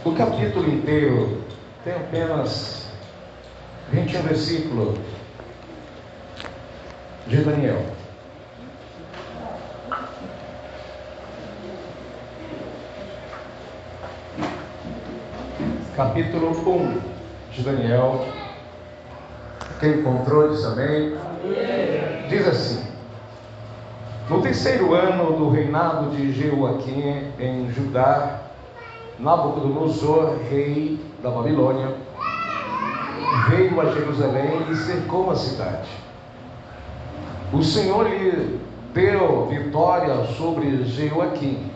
O capítulo inteiro tem apenas 21 versículos de Daniel. Capítulo 1 de Daniel. Quem encontrou diz amém. Diz assim: no terceiro ano do reinado de Jeoaquim em Judá, Nabucodonosor, rei da Babilônia, veio a Jerusalém e cercou a cidade. O Senhor lhe deu vitória sobre Jeoaquim,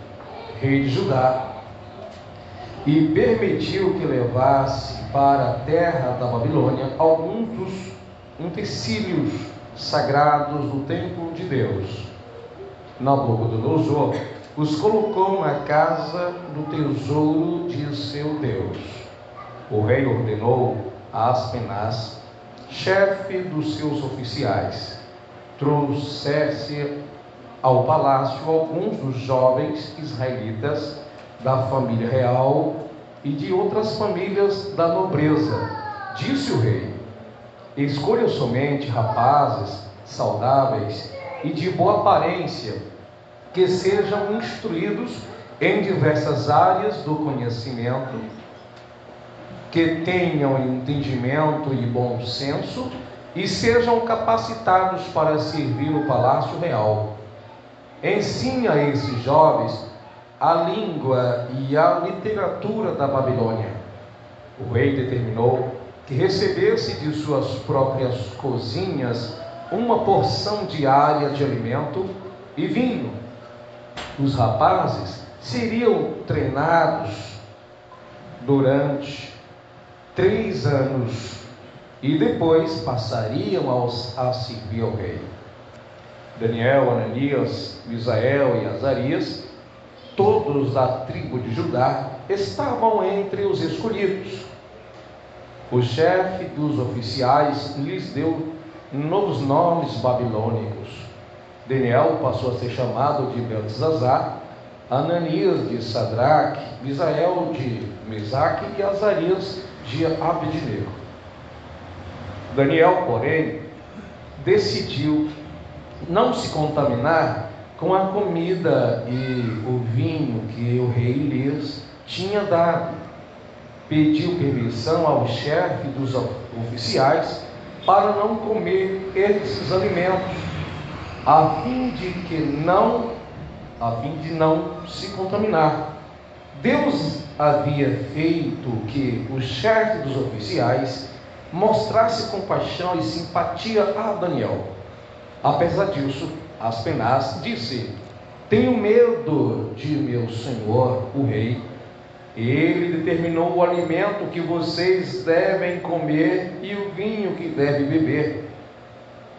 rei de Judá, e permitiu que levasse para a terra da Babilônia alguns dos utensílios sagrados do templo de Deus. Nabucodonosor os colocou na casa do tesouro de seu Deus. O rei ordenou a Aspenaz, chefe dos seus oficiais, trouxesse ao palácio alguns dos jovens israelitas da família real e de outras famílias da nobreza. Disse o rei: escolha somente rapazes saudáveis e de boa aparência, que sejam instruídos em diversas áreas do conhecimento, que tenham entendimento e bom senso e sejam capacitados para servir o palácio real. Ensine a esses jovens a língua e a literatura da Babilônia. O rei determinou que recebesse de suas próprias cozinhas uma porção diária de alimento e vinho. Os rapazes seriam treinados durante 3 anos e depois passariam a servir ao rei. Daniel, Ananias, Misael e Azarias, todos da tribo de Judá, estavam entre os escolhidos. O chefe dos oficiais lhes deu novos nomes babilônicos. Daniel passou a ser chamado de Beltesazar, Ananias de Sadraque, Misael de Mesaque e Azarias de Abednego. Daniel, porém, decidiu não se contaminar com a comida e o vinho que o rei lhes tinha dado. Pediu permissão ao chefe dos oficiais para não comer esses alimentos, a fim de não se contaminar. Deus havia feito que o chefe dos oficiais mostrasse compaixão e simpatia a Daniel. Apesar disso, Aspenaz disse: tenho medo de meu senhor, o rei. Ele determinou o alimento que vocês devem comer e o vinho que devem beber.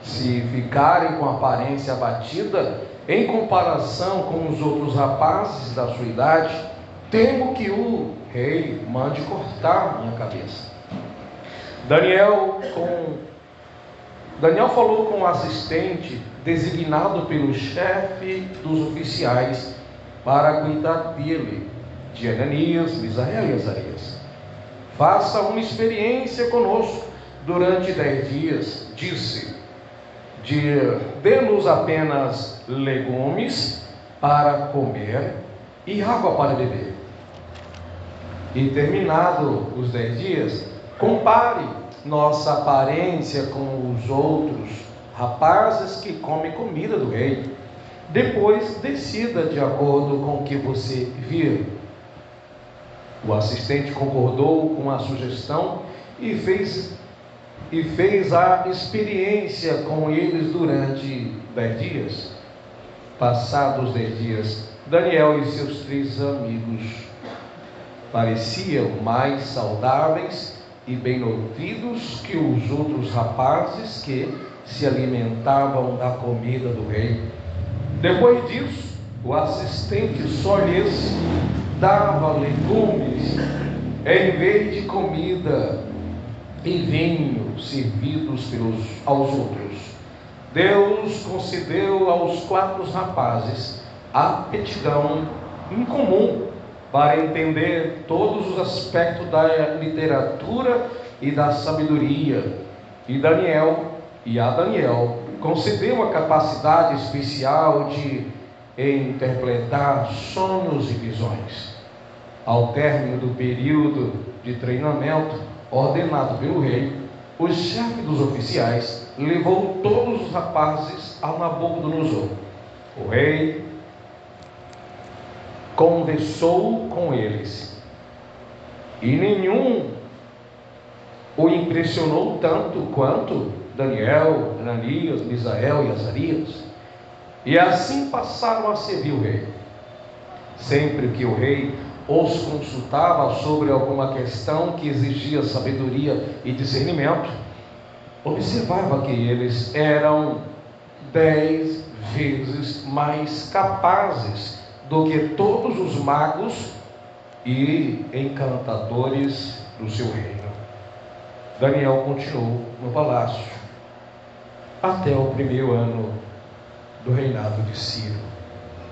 Se ficarem com a aparência abatida em comparação com os outros rapazes da sua idade, temo que o rei mande cortar minha cabeça. Daniel falou com o assistente designado pelo chefe dos oficiais para cuidar dele, de Ananias, Misael e Azarias. Faça uma experiência conosco durante 10 dias, disse. Dê-nos apenas legumes para comer e água para beber. E terminado os 10 dias, compare nossa aparência com os outros rapazes que comem comida do rei. Depois decida de acordo com o que você vir. O assistente concordou com a sugestão e fez a experiência com eles durante 10 dias. Passados 10 dias, Daniel e seus 3 amigos pareciam mais saudáveis e bem nutridos que os outros rapazes que se alimentavam da comida do rei. Depois disso, o assistente só lhes dava legumes em vez de comida e vinho servidos aos outros. Deus concedeu aos 4 rapazes aptidão incomum para entender todos os aspectos da literatura e da sabedoria. E a Daniel concedeu a capacidade especial de interpretar sonhos e visões. Ao término do período de treinamento ordenado pelo rei, o chefe dos oficiais levou todos os rapazes ao Nabucodonosor. O rei conversou com eles, e nenhum o impressionou tanto quanto Daniel, Ananias, Misael e Azarias. E assim passaram a servir o rei. Sempre que o rei os consultava sobre alguma questão que exigia sabedoria e discernimento, observava que eles eram 10 vezes mais capazes do que todos os magos e encantadores do seu reino. Daniel continuou no palácio até o primeiro ano do reinado de Ciro.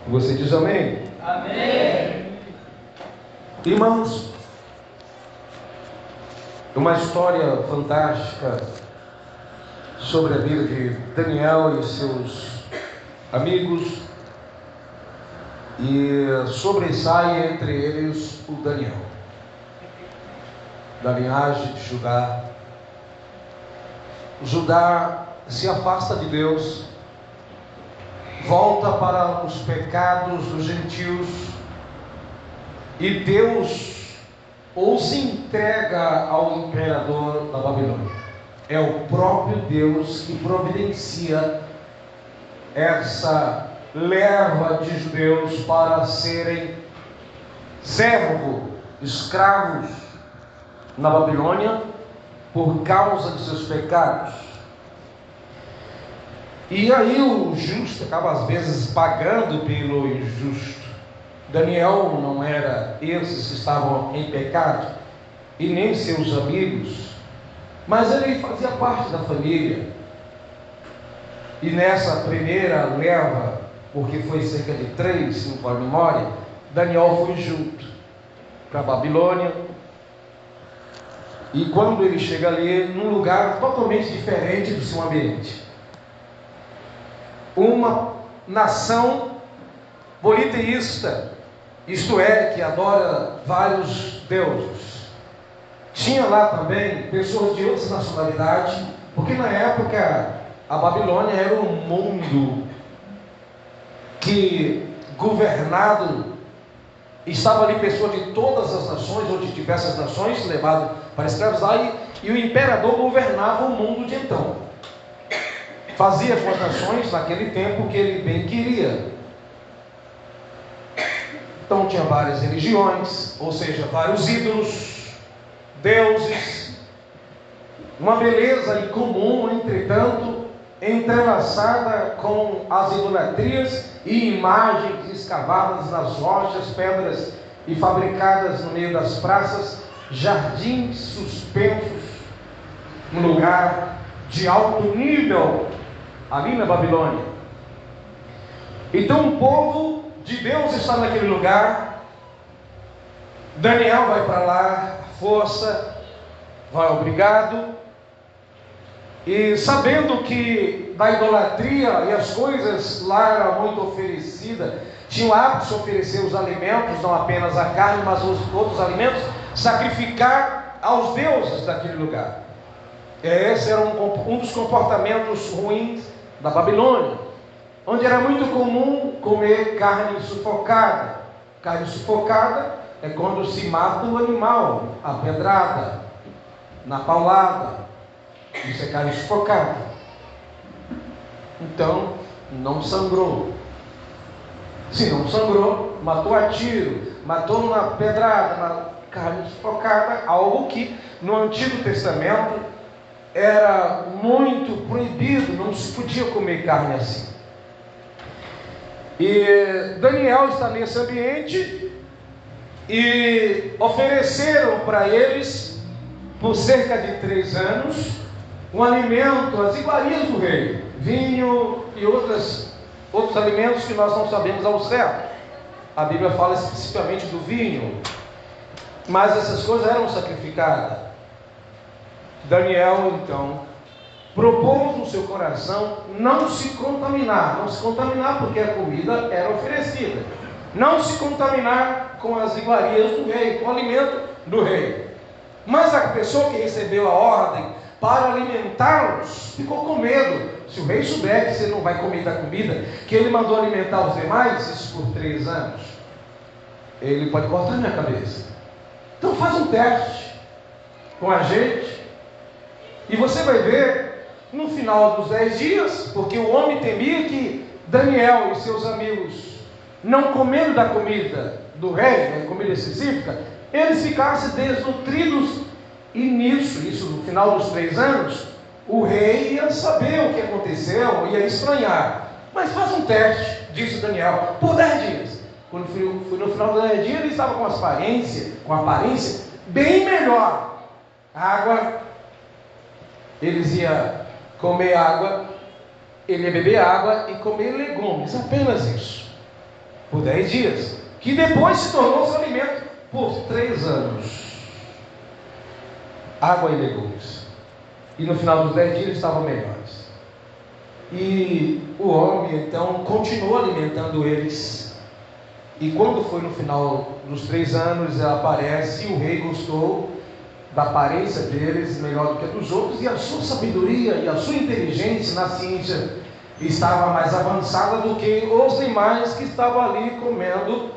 Você diz amém? Amém. Irmãos, uma história fantástica sobre a vida de Daniel e seus amigos, e sobressai entre eles o Daniel, da linhagem de Judá. Judá se afasta de Deus, volta para os pecados dos gentios, e Deus os entrega ao imperador da Babilônia. É o próprio Deus que providencia essa leva de judeus para serem escravos na Babilônia por causa de seus pecados. E aí o justo acaba às vezes pagando pelo injusto. Daniel não era esses que estavam em pecado, e nem seus amigos, mas ele fazia parte da família. E nessa primeira leva, porque foi cerca de 3, se não for a memória, Daniel foi junto para a Babilônia. E quando ele chega ali, num lugar totalmente diferente do seu ambiente, uma nação politeísta, isto é, que adora vários deuses. Tinha lá também pessoas de outras nacionalidades, porque na época a Babilônia era um mundo que governado, estava ali pessoas de todas as nações, ou de diversas nações, levado para escravizar, e o imperador governava o mundo de então. Fazia com as nações naquele tempo o que ele bem queria. Então tinha várias religiões, ou seja, vários ídolos, deuses, uma beleza incomum, entretanto, entrelaçada com as idolatrias e imagens escavadas nas rochas, pedras e fabricadas no meio das praças, jardins suspensos, um lugar de alto nível ali na Babilônia. Então o povo de Deus está naquele lugar. Daniel vai para lá, força, vai obrigado, e sabendo que da idolatria e as coisas lá eram muito oferecidas, tinha o hábito de se oferecer os alimentos, não apenas a carne, mas os outros alimentos, sacrificar aos deuses daquele lugar. Esse era um dos comportamentos ruins da Babilônia, onde era muito comum comer carne sufocada. Carne sufocada é quando se mata o animal, a pedrada, na paulada. Isso é carne sufocada. Então, não sangrou. Se não sangrou, matou a tiro, matou na pedrada, na carne sufocada, algo que no Antigo Testamento era muito proibido, não se podia comer carne assim. E Daniel está nesse ambiente, e ofereceram para eles, por cerca de 3 anos, um alimento, as iguarias do rei, vinho e outros alimentos que nós não sabemos ao certo. a Bíblia fala especificamente do vinho, mas essas coisas eram sacrificadas. Daniel, então, propôs no seu coração não se contaminar porque a comida era oferecida, não se contaminar com as iguarias do rei, com o alimento do rei. Mas a pessoa que recebeu a ordem para alimentá-los ficou com medo. Se o rei souber que você não vai comer da comida que ele mandou alimentar os demais, isso por 3 anos, ele pode cortar minha cabeça. Então faz um teste com a gente, e você vai ver no final dos 10 dias, porque o homem temia que Daniel e seus amigos, não comendo da comida do rei, comida específica, eles ficassem desnutridos. E nisso, isso no final dos 3 anos, o rei ia saber o que aconteceu, ia estranhar. Mas faz um teste, disse Daniel, por 10 dias. Quando foi no final dos 10 dias, ele estava com aparência bem melhor. Água, eles iam comer água, ele ia beber água e comer legumes, apenas isso, por 10 dias, que depois se tornou seu alimento por 3 anos. Água e legumes. E no final dos 10 dias eles estavam melhores. E o homem então continuou alimentando eles. E quando foi no final dos 3 anos, ela aparece, e o rei gostou da aparência deles melhor do que a dos outros, e a sua sabedoria e a sua inteligência na ciência estava mais avançada do que os demais que estavam ali comendo.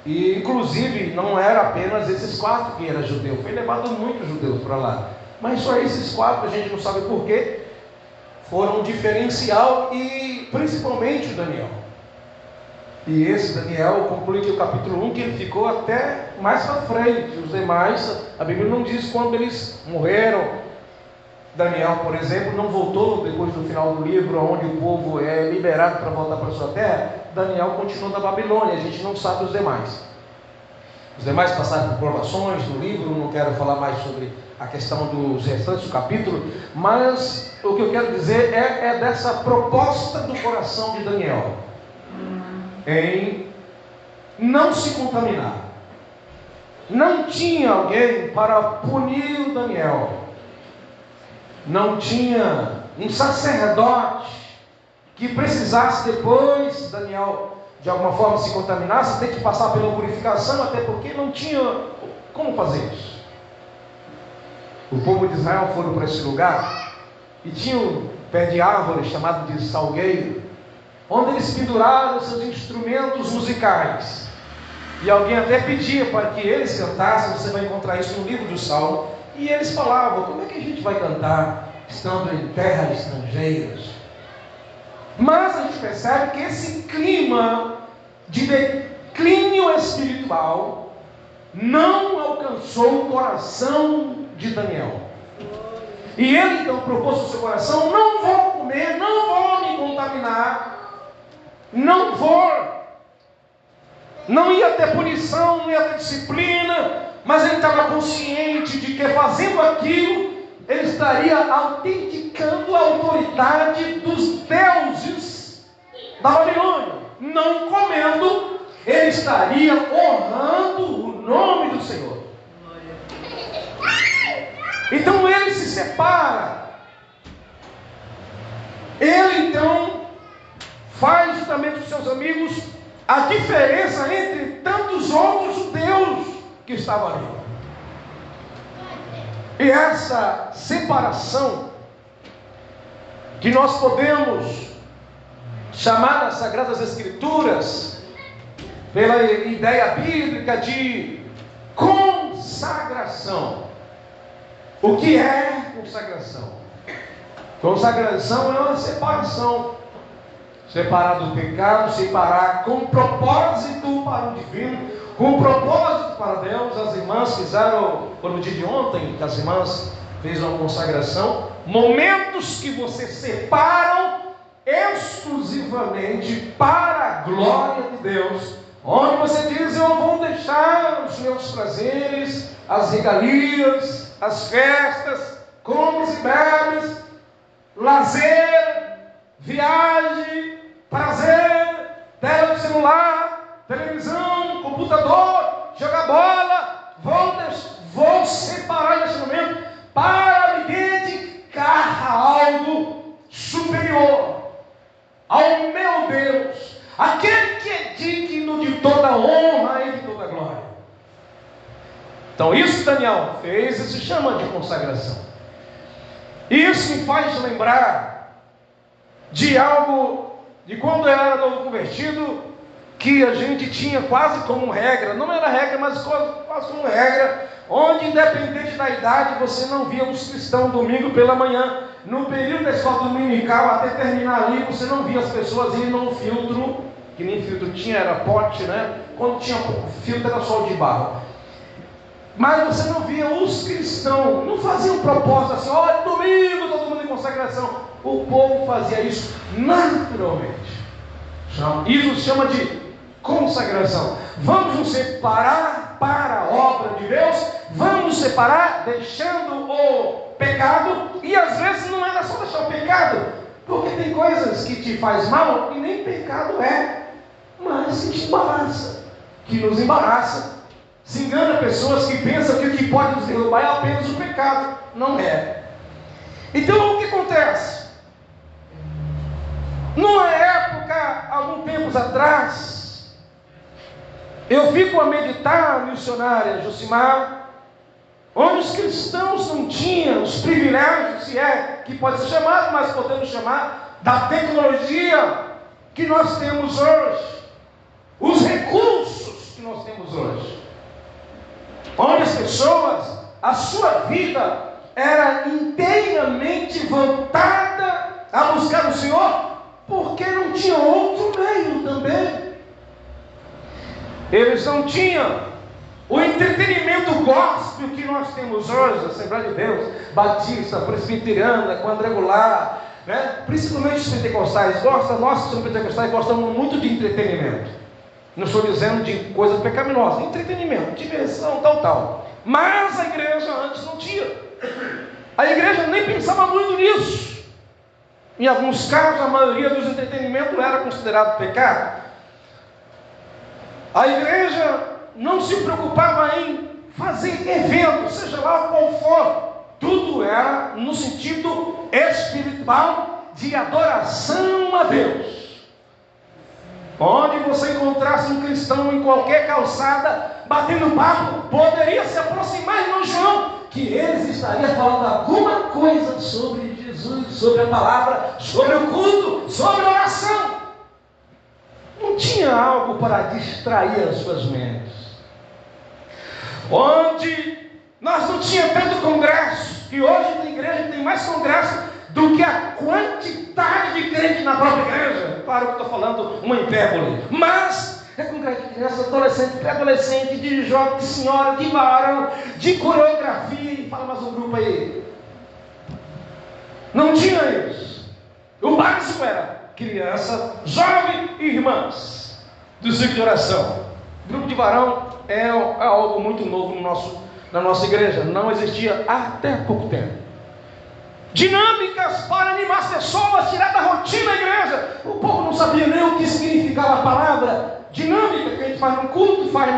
E inclusive não era apenas esses 4 que eram judeus, foi levado muitos judeus para lá, mas só esses 4, a gente não sabe porquê, foram um diferencial, e principalmente o Daniel. E esse Daniel conclui que o capítulo 1, que ele ficou até mais para frente. Os demais, a Bíblia não diz quando eles morreram. Daniel, por exemplo, não voltou depois do final do livro, onde o povo é liberado para voltar para sua terra. Daniel continuou na Babilônia, a gente não sabe os demais. Os demais passaram por provações no livro, não quero falar mais sobre a questão dos restantes do capítulo, mas o que eu quero dizer é dessa proposta do coração de Daniel, em não se contaminar. Não tinha alguém para punir o Daniel, não tinha um sacerdote que precisasse depois, Daniel de alguma forma se contaminasse, ter que passar pela purificação, até porque não tinha como fazer isso. O povo de Israel foram para esse lugar, e tinha um pé de árvore chamado de salgueiro, onde eles penduraram seus instrumentos musicais, e alguém até pedia para que eles cantassem. Você vai encontrar isso no livro do Salmo, e eles falavam: como é que a gente vai cantar estando em terras estrangeiras? Mas a gente percebe que esse clima de declínio espiritual não alcançou o coração de Daniel. E ele então propôs no seu coração: não vou comer, não vou me contaminar, não ia ter punição, não ia ter disciplina, mas ele estava consciente de que fazendo aquilo, ele estaria autenticando a autoridade dos deuses da Babilônia. Não comendo, ele estaria honrando o nome do Senhor. Então ele se separa. Ele então faz justamente com seus amigos a diferença entre tantos outros judeus que estavam ali. E essa separação, que nós podemos chamar nas Sagradas Escrituras, pela ideia bíblica de consagração. O que é consagração? Consagração é uma separação. Separar do pecado, separar com propósito para o divino, com propósito para Deus. As irmãs fizeram, no dia de ontem, que as irmãs fez uma consagração, momentos que você separam exclusivamente para a glória de Deus, onde você diz: eu vou deixar os meus prazeres, as regalias, as festas, comes e bebes, lazer, viagem, prazer, tela do celular, televisão, computador, jogar bola, vou separar nesse momento para me dedicar a algo superior, ao meu Deus, aquele que é digno de toda honra e de toda glória. Então isso Daniel fez e se chama de consagração. Isso me faz lembrar de algo, de quando eu era novo convertido, que a gente tinha quase como regra, não era regra, mas quase como regra, onde independente da idade, você não via os cristãos domingo pela manhã, no período da escola dominical, até terminar ali, você não via as pessoas irem num filtro, que nem filtro tinha, era pote, né? Quando tinha filtro era só o de barro. Mas você não via os cristãos, não faziam propósito assim, olha, domingo, todo mundo em consagração. O povo fazia isso naturalmente. Isso se chama de consagração. Vamos nos separar para a obra de Deus, vamos nos separar deixando o pecado, e às vezes não é só deixar o pecado, porque tem coisas que te faz mal e nem pecado é, mas que te embaraça, que nos embaraça. Se engana pessoas que pensam que o que pode nos derrubar é apenas o pecado. Não é. Então o que acontece? Numa época, alguns tempos atrás, eu fico a meditar, missionária Josimar, onde os cristãos não tinham os privilégios, se é que pode ser chamado, mas podemos chamar da tecnologia que nós temos hoje, os recursos que nós temos hoje. Onde as pessoas, a sua vida era inteiramente voltada a buscar o Senhor, porque não tinha outro meio também. Eles não tinham o entretenimento gospel que nós temos hoje, Assembleia de Deus, Batista, Presbiteriana, Quadrangular, né? Principalmente os pentecostais nós que somos pentecostais gostamos muito de entretenimento. Não estou dizendo de coisa pecaminosa, entretenimento, diversão, tal. Mas a igreja antes não tinha. A igreja nem pensava muito nisso. Em alguns casos, a maioria dos entretenimentos era considerado pecado. A igreja não se preocupava em fazer eventos, seja lá qual for. Tudo era no sentido espiritual de adoração a Deus. Onde você encontrasse um cristão em qualquer calçada, batendo papo, poderia se aproximar, irmão João, que eles estariam falando alguma coisa sobre Jesus, sobre a palavra, sobre o culto, sobre a oração. Não tinha algo para distrair as suas mentes. Onde nós não tínhamos tanto congresso, que hoje na igreja tem mais congresso do que a quantidade de crentes na própria igreja. Claro que estou falando uma hipérbole, mas é congresso de criança, adolescente, pré-adolescente, de jovem, de senhora, de varão, de coreografia, fala mais um grupo aí. Não tinha isso. O básico era criança, jovem e irmãs do ciclo de oração. Grupo de varão é algo muito novo na nossa igreja, não existia até pouco tempo. Dinâmicas para animar as pessoas, tirar da rotina da igreja. O povo não sabia nem o que significava a palavra dinâmica, que a gente faz no culto, faz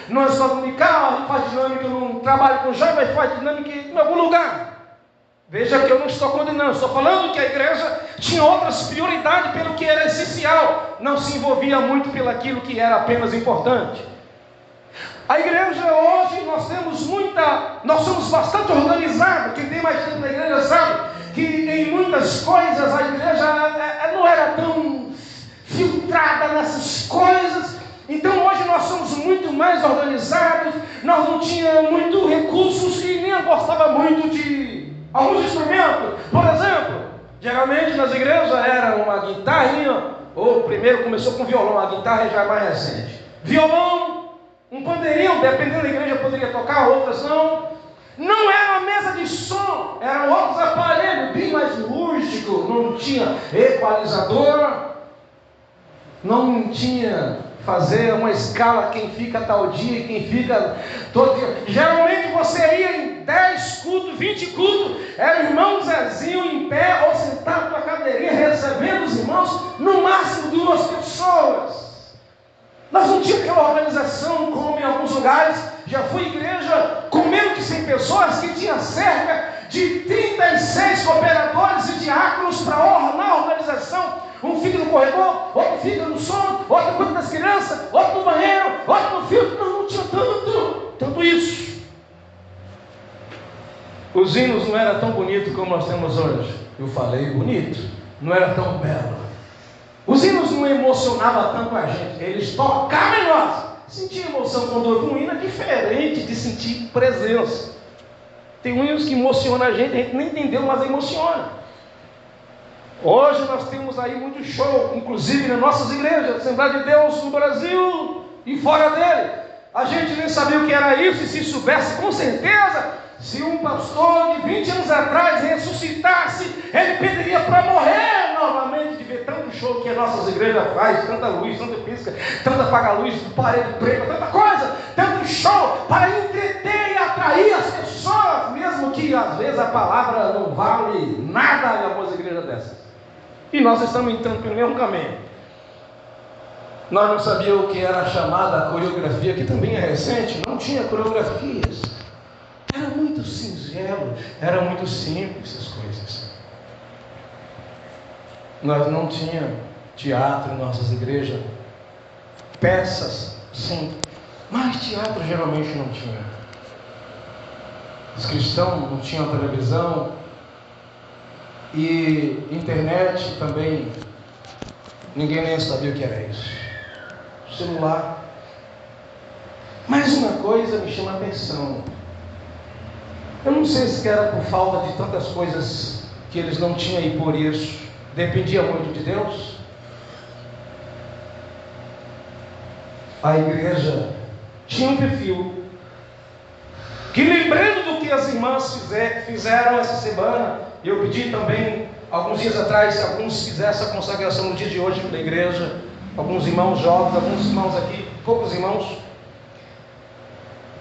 numa escola dominical, a gente faz dinâmica num trabalho com jovens, faz dinâmica em algum lugar. Veja que eu não estou condenando, estou falando que a igreja tinha outras prioridades pelo que era essencial, não se envolvia muito pelo aquilo que era apenas importante. A igreja hoje, nós somos bastante organizados. Quem tem mais tempo na igreja sabe que em muitas coisas a igreja não era tão filtrada nessas coisas. Então hoje nós somos muito mais organizados, nós não tínhamos muito recursos e nem gostava muito de alguns instrumentos. Por exemplo, geralmente nas igrejas era uma guitarrinha, ou primeiro começou com violão, a guitarra já é mais recente. Violão, um pandeirinho, dependendo da igreja poderia tocar, outras não. Não era uma mesa de som, eram outros aparelhos, bem mais rústico, não tinha equalizador, não tinha fazer uma escala, quem fica tal dia, quem fica todo dia. Geralmente você ia em 10 cultos, 20 cultos, era o irmão Zezinho em pé ou sentado na cadeirinha, recebendo os irmãos, no máximo 2 pessoas. Nós não tínhamos aquela organização como em alguns lugares. Já fui igreja com menos de 100 pessoas que tinha cerca de 36 cooperadores e diáconos para ornar a organização. Um fica no corredor, outro fica no som, outro cuida das crianças, outro no banheiro, outro no filtro. Não tinha tanto isso. Os hinos não eram tão bonitos como nós temos hoje. Eu falei bonito, não era tão belo. Os hinos não emocionavam tanto a gente, eles tocavam em nós. Sentir emoção quando ouve um hino é diferente de sentir presença. Tem hinos que emocionam a gente nem entendeu, mas emociona. Hoje nós temos aí muito show, inclusive nas nossas igrejas, Assembleia de Deus no Brasil e fora dele. A gente nem sabia o que era isso, e se soubesse, com certeza, se um pastor de 20 anos atrás ressuscitasse, ele pediria para morrer novamente de ver tanto show que as nossas igrejas fazem, tanta luz, tanta pisca, tanta apaga-luz, parede preta, tanta coisa, tanto show para entreter e atrair as pessoas, mesmo que às vezes a palavra não vale nada em algumas igrejas dessas. E nós estamos entrando pelo mesmo caminho. Nós não sabíamos o que era a chamada coreografia, que também é recente, não tinha coreografias. Era muito singelo, era muito simples as coisas. Nós não tínhamos teatro em nossas igrejas, peças, sim, mas teatro geralmente não tinha. Os cristãos não tinham televisão e internet também, ninguém nem sabia o que era isso. Celular. Mas uma coisa me chama a atenção. Eu não sei se era por falta de tantas coisas que eles não tinham e por isso dependia muito de Deus. A igreja tinha um perfil que, lembrando do que as irmãs fizeram essa semana, eu pedi também alguns dias atrás se alguns fizessem a consagração no dia de hoje da igreja, alguns irmãos jovens, alguns irmãos aqui, poucos irmãos.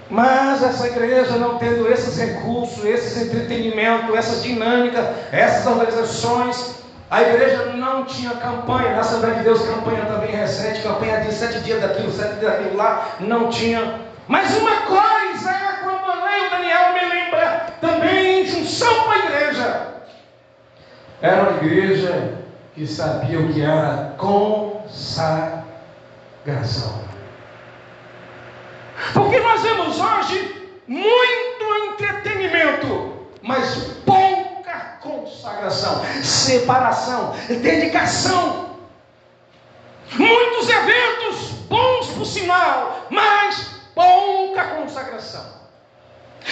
Mas essa igreja não tendo esses recursos, esses entretenimentos, essa dinâmica, essas organizações, a igreja não tinha campanha. Na Assembleia de Deus, campanha também recente, campanha de 7 dias daquilo, 7 dias daquilo lá, não tinha. Mas uma coisa, quando eu leio Daniel, me lembra também em junção com a igreja. Era uma igreja que sabia o que era consagração. Porque nós vemos hoje muito entretenimento, mas pouca consagração, separação, dedicação. Muitos eventos bons por sinal, mas pouca consagração.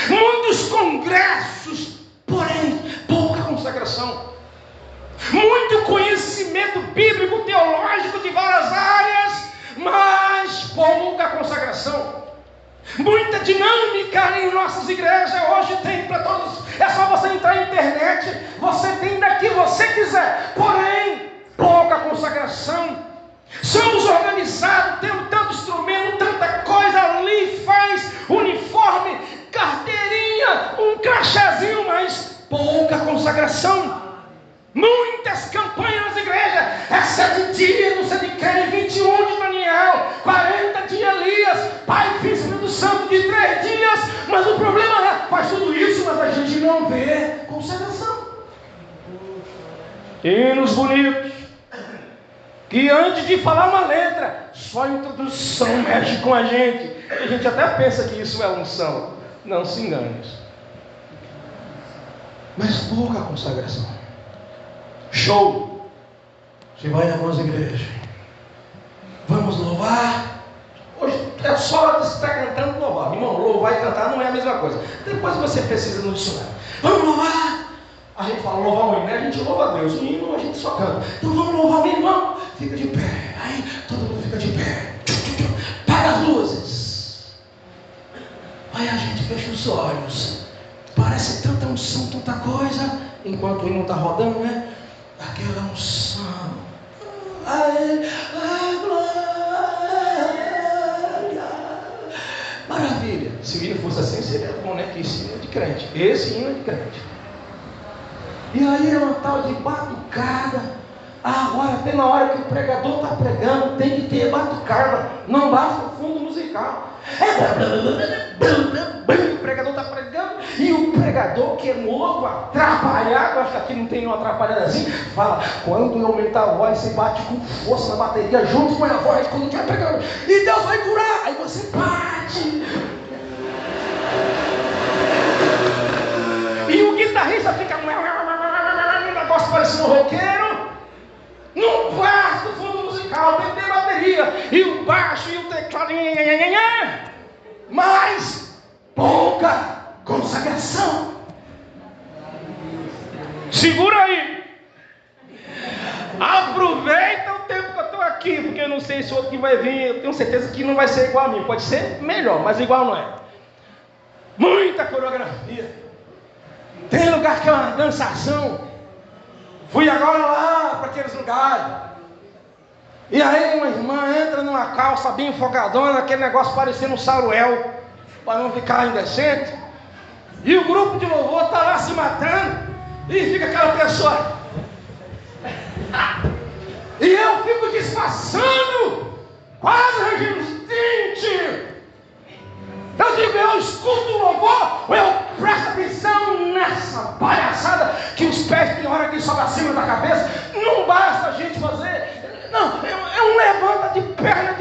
Muitos congressos, porém pouca consagração. Muito conhecimento bíblico, teológico de várias áreas, mas pouca consagração. Muita dinâmica em nossas igrejas hoje tem para todos. É só você entrar na internet, você tem daqui você quiser, porém pouca consagração. Somos organizados, temos tanto instrumento, tanta coisa ali, faz uniforme, carteirinha, um crachazinho, mas pouca consagração. Muitas campanhas nas igrejas, é 7 dias, não sei de quem, 21 de Daniel, 40 de Elias, Pai, Filho, Espírito Santo de 3 dias, mas o problema é, faz tudo isso, mas a gente não vê consagração. Hinos bonitos, que antes de falar uma letra, só a introdução mexe com a gente. A gente até pensa que isso é unção. Não se engane. Mas pouca consagração. Show. Você vai em algumas igrejas. Vamos louvar. Hoje é só de estar cantando louvar. Irmão, louvar e cantar não é a mesma coisa. Depois você precisa no dicionário. Vamos louvar. A gente fala louvar o hino, né? A gente louva a Deus. O hino a gente só canta. Então vamos louvar o irmão. Fica de pé. Aí todo mundo fica de pé. Paga as luzes. Aí a gente fecha os olhos. Parece tanta unção, tanta coisa. Enquanto o hino está rodando, né? Aquela unção. Ai, glória. Maravilha. Se o hino fosse assim, seria bom, né? Que esse hino é de crente. Esse hino é de crente. E aí é uma tal de batucada. Agora, até na hora que o pregador está pregando, tem que ter batucada, não basta o fundo musical. O pregador está pregando, e o pregador, que é louco, atrapalhado, acho que aqui não tem uma atrapalhada assim, fala: quando eu aumentar a voz, você bate com força na bateria, junto com a voz, quando estiver pregando, e Deus vai curar, aí você bate. E o guitarrista fica um negócio parecendo um roqueiro. Não basta o fundo musical, tem que ter bateria, e o baixo, e o teclado, mas pouca consagração. Segura aí. Aproveita o tempo que eu estou aqui, porque eu não sei se o outro que vai vir, eu tenho certeza que não vai ser igual a mim. Pode ser melhor, mas igual não é. Muita coreografia. Tem lugar que é uma dançação. Fui agora lá para aqueles lugares. E aí uma irmã entra numa calça bem enfogadona, aquele negócio parecendo um saruel, para não ficar indecente. E o grupo de louvor está lá se matando. E fica aquela pessoa. E eu fico disfarçando, quase arranjando os dentes. Eu digo: eu escuto o louvor, ou eu presto atenção nessa palhaçada, que os pés tem hora que sobe acima da cabeça. Não basta a gente fazer, não, é um levanta de perna,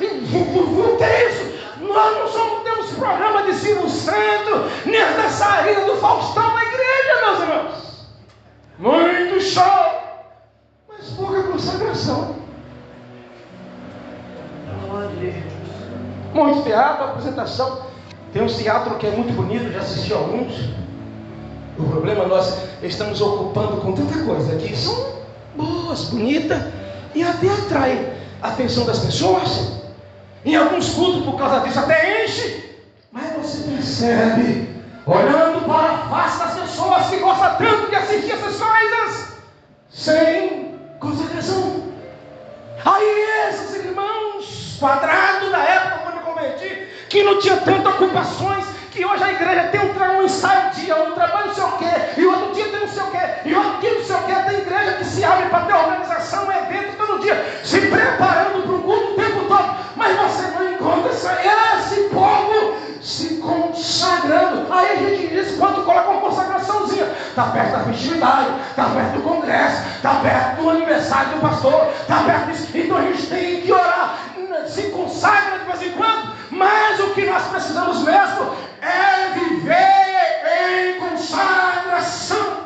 e que é isso? Nós não temos programa de Silvio Santo, nem a dançarina do Faustão na igreja, meus irmãos. Muito show, mas pouca consagração. Muito teatro, apresentação. Tem um teatro que é muito bonito, já assisti a alguns. O problema, nós estamos ocupando com tanta coisa que são boas, bonitas, e até atraem a atenção das pessoas. Em alguns cultos, por causa disso, até enche. Mas você percebe, olhando para a face das pessoas que gostam tanto de assistir essas coisas, sem consagração. Aí esses irmãos quadrados da época, quando eu converti, que não tinha tantas ocupações, que hoje a igreja tem um ensaio dia, um trabalho não sei o quê, e outro dia tem não sei o quê, e outro dia não sei o quê. Tem igreja que se abre para ter organização, um evento todo dia, se preparando para o culto o tempo todo, mas você não encontra esse povo se consagrando. Aí a gente diz, quando coloca uma consagraçãozinha, está perto da festividade, está perto do congresso, está perto do aniversário do pastor, está perto disso, então a gente tem que orar, se consagra de vez em quando. Mas o que nós precisamos mesmo é viver em consagração.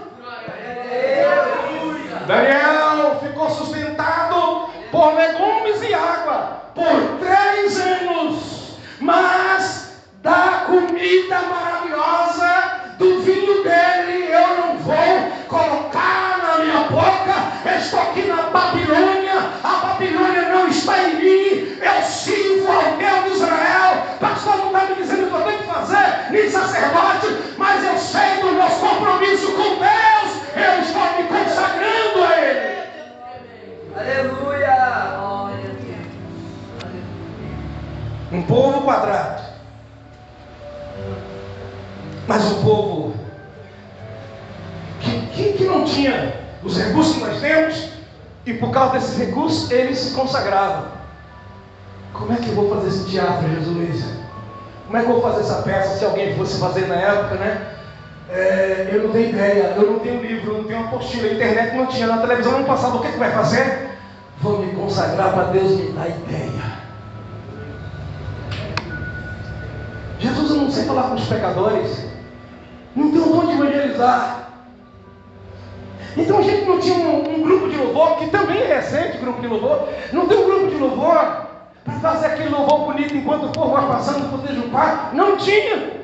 Daniel ficou sustentado por legumes e água por 3 anos, mas da comida maravilhosa do vinho dele eu não vou colocar na minha boca. Estou aqui na Babilônia, a Babilônia não está em mim, eu sirvo ao Deus de Israel. Pastor não está me dizendo o que eu tenho que fazer, nem sacerdote, mas eu sei do meu compromisso com Deus, eu estou me consagrando a Ele. Aleluia! Um povo quadrado, mas um povo que não tinha os recursos que nós temos, e por causa desses recursos eles se consagravam. Como é que eu vou fazer esse teatro, Jesus? Como é que eu vou fazer essa peça, se alguém fosse fazer na época, né? Eu não tenho ideia, eu não tenho livro, eu não tenho apostila, a internet não tinha, na televisão não passava. O que vai fazer? Vou me consagrar para Deus me dar ideia. Jesus, eu não sei falar com os pecadores, não tem um dom de evangelizar. Então a gente não tinha um grupo de louvor, que também é recente, grupo de louvor, não tem um grupo de louvor para fazer aquele louvor bonito enquanto o povo vai passando por desculpar. Não tinha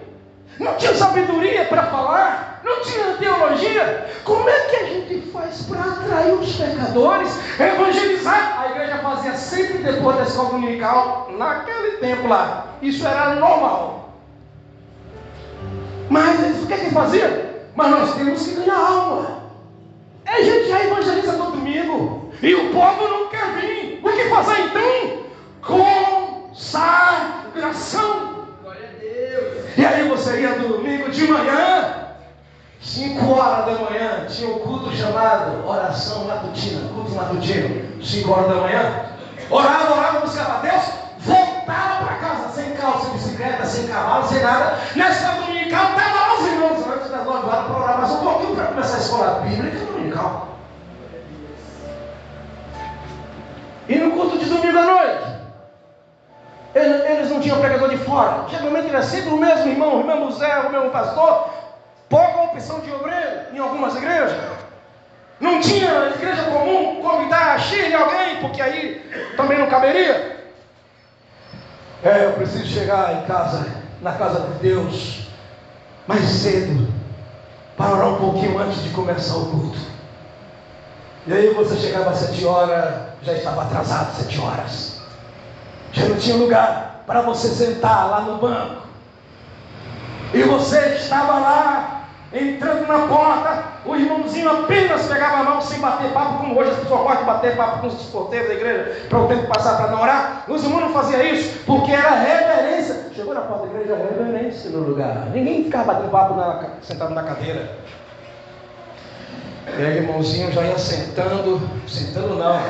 sabedoria para falar, não tinha teologia. Como é que a gente faz para atrair os pecadores, evangelizar? A igreja fazia sempre depois da escola dominical, naquele tempo lá, isso era normal. Mas o que fazia? Mas nós temos que ganhar alma. A gente já evangeliza todo domingo e o povo não quer vir. O que fazer então? Consagração. Glória a Deus. E aí você ia domingo de manhã, 5 horas da manhã, tinha um culto chamado oração matutina, culto matutino, 5 horas da manhã. Orava, buscava a Deus, voltava para casa, sem carro, sem bicicleta, sem cavalo, sem nada. Nessa dominical, estava lá os irmãos antes das 9 horas para orar mais um pouquinho para começar a escola bíblica dominical. E no culto de domingo à noite, eles não tinham pregador de fora. Geralmente era sempre o mesmo irmão, o mesmo Zé, o mesmo pastor. Pouca opção de obreiro em algumas igrejas. Não tinha igreja comum convidar a X de alguém, porque aí também não caberia. Eu preciso chegar em casa, na casa de Deus, mais cedo, para orar um pouquinho antes de começar o culto. E aí você chegava às 7 horas, já estava atrasado 7 horas. Já não tinha lugar para você sentar lá no banco. E você estava lá, entrando na porta, o irmãozinho apenas pegava a mão sem bater papo, como hoje as pessoas gostam de bater papo com os porteiros da igreja, para o tempo passar para não orar. Os irmãos não faziam isso, porque era reverência. Chegou na porta da igreja, reverência no lugar. Ninguém ficava batendo papo sentado na cadeira. E aí o irmãozinho já ia sentando não,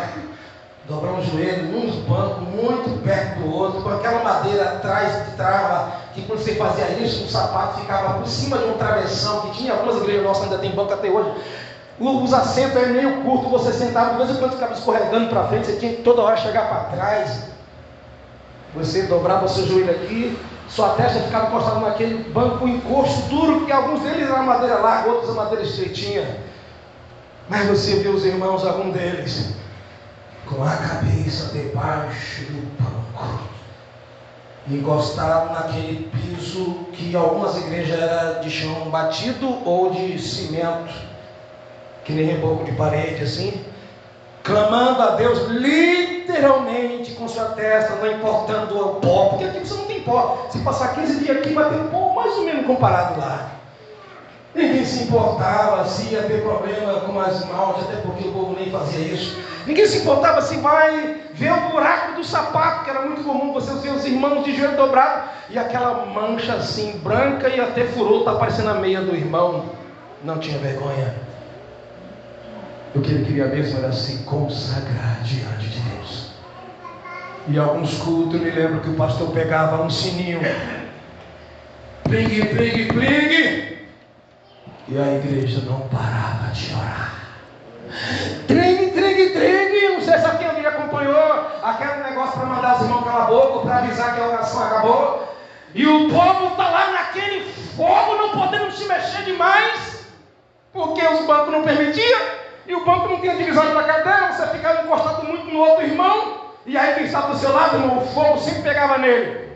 dobrando o joelho, num banco muito perto do outro, com aquela madeira atrás de trava, que quando você fazia isso, o sapato ficava por cima de um travessão, que tinha algumas igrejas nossas, ainda tem banco até hoje. Os assentos eram meio curtos, você sentava, de vez em quando ficava escorregando para frente, você tinha que toda hora chegar para trás. Você dobrava seu joelho aqui, sua testa ficava encostada naquele banco, encosto duro, que alguns deles eram madeira larga, outros eram madeira estreitinha. Mas você viu os irmãos, algum deles, com a cabeça debaixo do banco, encostado naquele piso que algumas igrejas eram de chão batido ou de cimento, que nem reboco de parede assim, clamando a Deus literalmente com sua testa, não importando o pó, porque aqui você não tem pó. Se passar 15 dias aqui, vai ter um pó mais ou menos comparado lá. Ninguém se importava se ia ter problema com as mãos, até porque o povo nem fazia isso. Ninguém se importava se vai ver o buraco do sapato, que era muito comum você ver os irmãos de joelho dobrado, e aquela mancha assim branca e até furou, está aparecendo a meia do irmão. Não tinha vergonha. O que ele queria mesmo era se consagrar diante de Deus. E alguns cultos, eu me lembro que o pastor pegava um sininho, plingue, plingue, plingue, e a igreja não parava de orar. Tringue, tringue, tringue. Não sei se alguém acompanhou aquele negócio para mandar os irmãos calar a boca, para avisar que a oração acabou. E o povo está lá naquele fogo, não podendo se mexer demais, porque os bancos não permitiam. E o banco não tinha divisório da cadeira, você ficava encostado muito no outro irmão. E aí quem estava do seu lado, irmão, o fogo sempre pegava nele.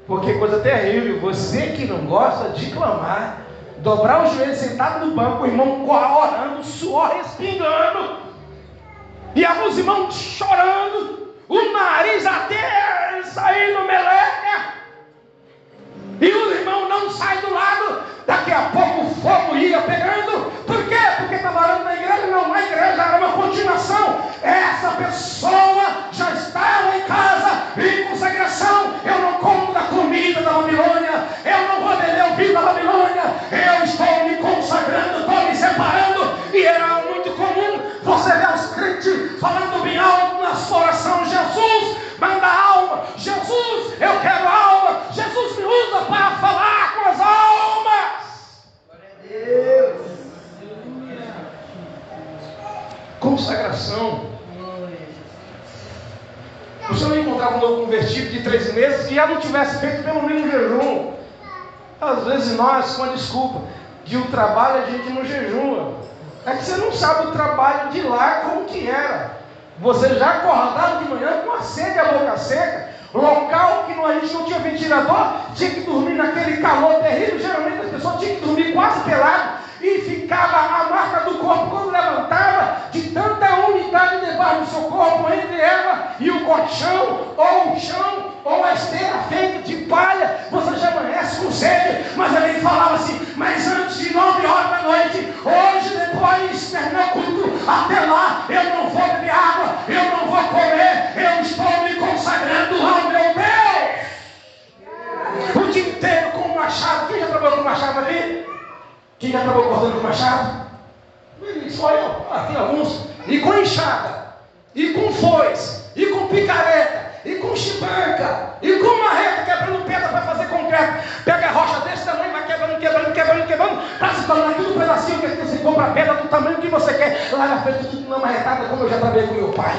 Porque coisa terrível, você que não gosta de clamar, dobrar o joelho sentado no banco, o irmão orando, suor respingando, e alguns irmãos chorando, o nariz até sair no meleca, e o irmão não sai do lado. Daqui a pouco o fogo ia pegando. Por quê? Porque estava orando na igreja? Não, na igreja era uma continuação. Essa pessoa já estava em casa, em consagração. Eu não como da comida da Babilônia, eu não vou beber o vinho da Babilônia, eu estou me consagrando, estou me separando. E era muito comum você ver os crentes falando bem alto na sua oração: Jesus, manda alma, Jesus, eu quero alma, Jesus me usa para falar com as almas. Glória a Deus. Consagração. Você não encontrava um novo convertido de 3 meses que já não tivesse feito pelo menos um jejum. Às vezes nós, com a desculpa de o trabalho, a gente não jejuma. É que você não sabe o trabalho de lá como que era. Você já acordava de manhã com a sede e a boca seca, local que a gente não tinha ventilador, tinha que dormir naquele calor terrível. Geralmente as pessoas tinham que dormir quase pelado, e ficava a marca do corpo quando levantava, de tanta umidade debaixo do seu corpo, entre ela e o colchão, ou o chão, ou a esteira feita de palha. Você já amanhece com sede. Mas ele falava assim: mas antes de 9 horas da noite, hoje, depois terminar o culto, até lá eu não vou beber água, eu não vou comer, eu estou me consagrando ao meu Deus. O dia inteiro com o machado. Quem já trabalhou com machado ali? Quem já acabou cortando com machado? Só eu. Tem alguns. E com enxada, e com foice, e com picareta, e com chibanca, e com marreta, quebrando pedra para fazer concreto. Pega a rocha desse tamanho, vai quebrando, para se tornar tudo um pedacinho que você compra pedra do tamanho que você quer. Lá na frente, tudo na marretada, como eu já trabalhei com meu pai.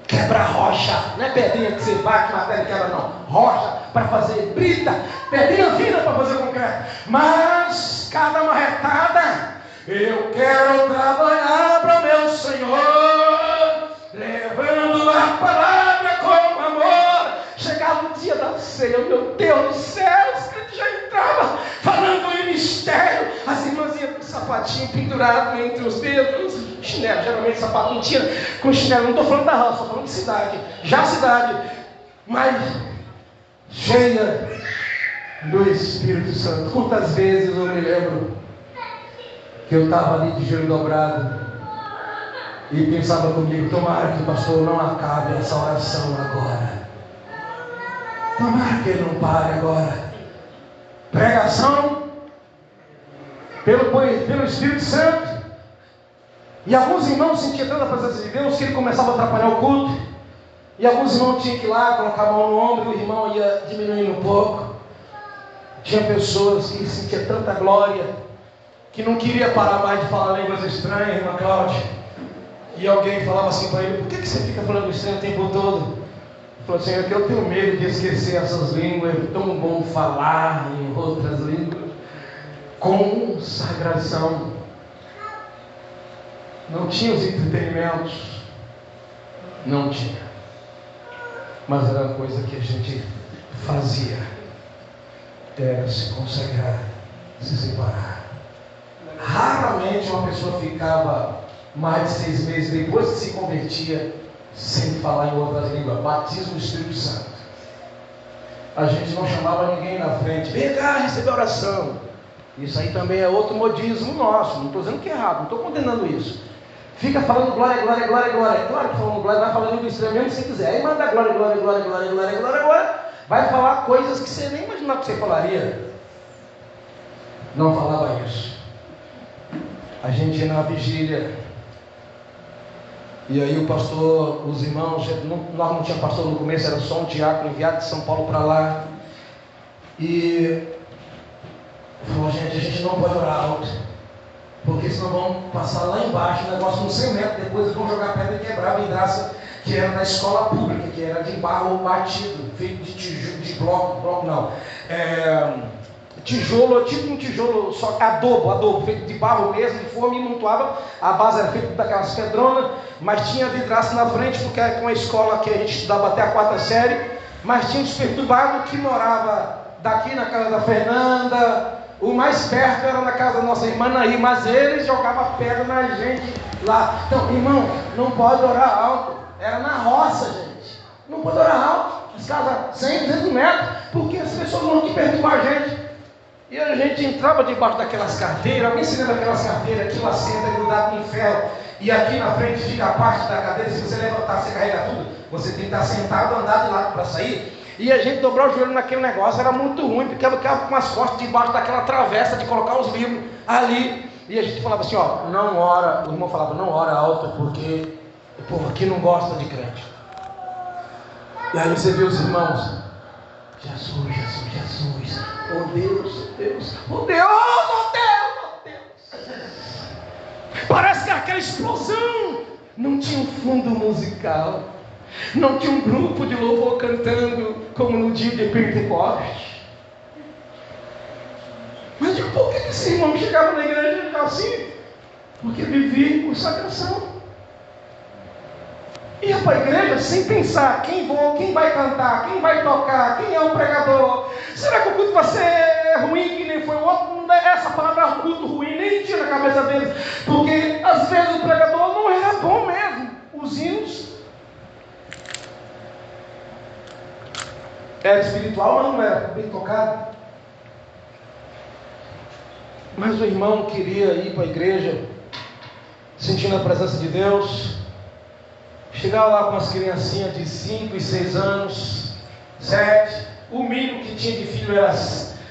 Quebra rocha, não é pedrinha que você bate, matéria quebra, não. Rocha para fazer brita, pedrinha fina para fazer concreto. Mas cada marretada, eu quero trabalhar para o meu Senhor, levando a palavra com amor. Chegava o dia da ceia, meu Deus do céu, os crentes já entravam falando em mistério. As irmãs iam com o sapatinho pendurado entre os dedos, chinelo, geralmente sapato não tinha com chinelo. Não estou falando da roça, estou falando de cidade, já cidade, mas cheia do Espírito Santo. Quantas vezes eu me lembro que eu estava ali de joelho dobrado e pensava comigo: tomara que o pastor não acabe essa oração agora, tomara que ele não pare agora. Pregação pelo Espírito Santo. E alguns irmãos sentiam tanta presença de Deus que ele começava a atrapalhar o culto, e alguns irmãos tinham que ir lá, colocar a mão no ombro, e o irmão ia diminuindo um pouco. Tinha pessoas que sentiam tanta glória que não queria parar mais de falar línguas estranhas, irmã Cláudia. E alguém falava assim para ele: por que você fica falando estranho o tempo todo? Ele falou assim: é que eu tenho medo de esquecer essas línguas, é tão bom falar em outras línguas. Consagração. Não tinha os entretenimentos, não tinha, mas era uma coisa que a gente fazia, era se consagrar, se separar. Raramente uma pessoa ficava mais de 6 meses depois que se convertia sem falar em outras línguas. Batismo do Espírito Santo. A gente não chamava ninguém na frente: vem cá receber oração. Isso aí também é outro modismo nosso. Não estou dizendo que é errado, não estou condenando isso. Fica falando glória, glória, glória, glória. Claro que falando glória, vai falando do estranho mesmo se você quiser. Aí manda glória, glória, glória, glória, glória, glória, glória. Vai falar coisas que você nem imaginava que você falaria. Não falava isso. A gente ia na vigília, e aí o pastor, os irmãos, nós não tínhamos pastor no começo, era só um diácono enviado de São Paulo para lá. E falou: gente, a gente não pode orar alto, porque senão vão passar lá embaixo, o negócio uns 100 metros, depois vão jogar pedra e quebrar a vidraça, que era da escola pública, que era de barro batido, feito de tijolo, de bloco não, tijolo, tipo um tijolo, só adobo, feito de barro mesmo, de forma imontuável. A base era feita daquelas pedronas, mas tinha vidraça na frente, porque era uma escola que a gente estudava até a 4ª série, mas tinha uns perturbados que morava daqui na casa da Fernanda. O mais perto era na casa da nossa irmã Naí, mas eles jogavam pedra na gente lá. Então, irmão, não pode orar alto. Era na roça, gente. Não pode orar alto. As casas 100, 200 metros, porque as pessoas vão aqui perturbar a gente. E a gente entrava debaixo daquelas carteiras. Alguém se lembra daquelas carteiras que o assento é grudado em ferro, e aqui na frente fica a parte da cadeira. Se você levantar, você carrega tudo. Você tem que estar sentado, andar de lado para sair. E a gente dobrar o joelho naquele negócio era muito ruim, porque eu ficava com as costas debaixo daquela travessa de colocar os livros ali. E a gente falava assim: ó, não ora. O irmão falava: não ora alto, porque o povo aqui não gosta de crente. E aí você vê os irmãos: Jesus, Jesus, Jesus, oh Deus, oh Deus, oh Deus, oh Deus, oh Deus. Parece que aquela explosão não tinha um fundo musical. Não tinha um grupo de louvor cantando como no dia de Pentecostes. Mas por que esse irmão chegava na igreja e ficava assim? Porque vivia em consagração. Ia para a igreja sem pensar: quem vai cantar, quem vai tocar, quem é o pregador. Será que o culto vai ser ruim que nem foi o outro? Essa palavra culto ruim nem tinha na cabeça deles, porque às vezes o pregador não era bom mesmo. Os hinos era espiritual, mas não era bem tocado. Mas o irmão queria ir para a igreja, sentindo a presença de Deus. Chegava lá com as criancinhas de 5 e 6 anos, 7. O mínimo que tinha de filho era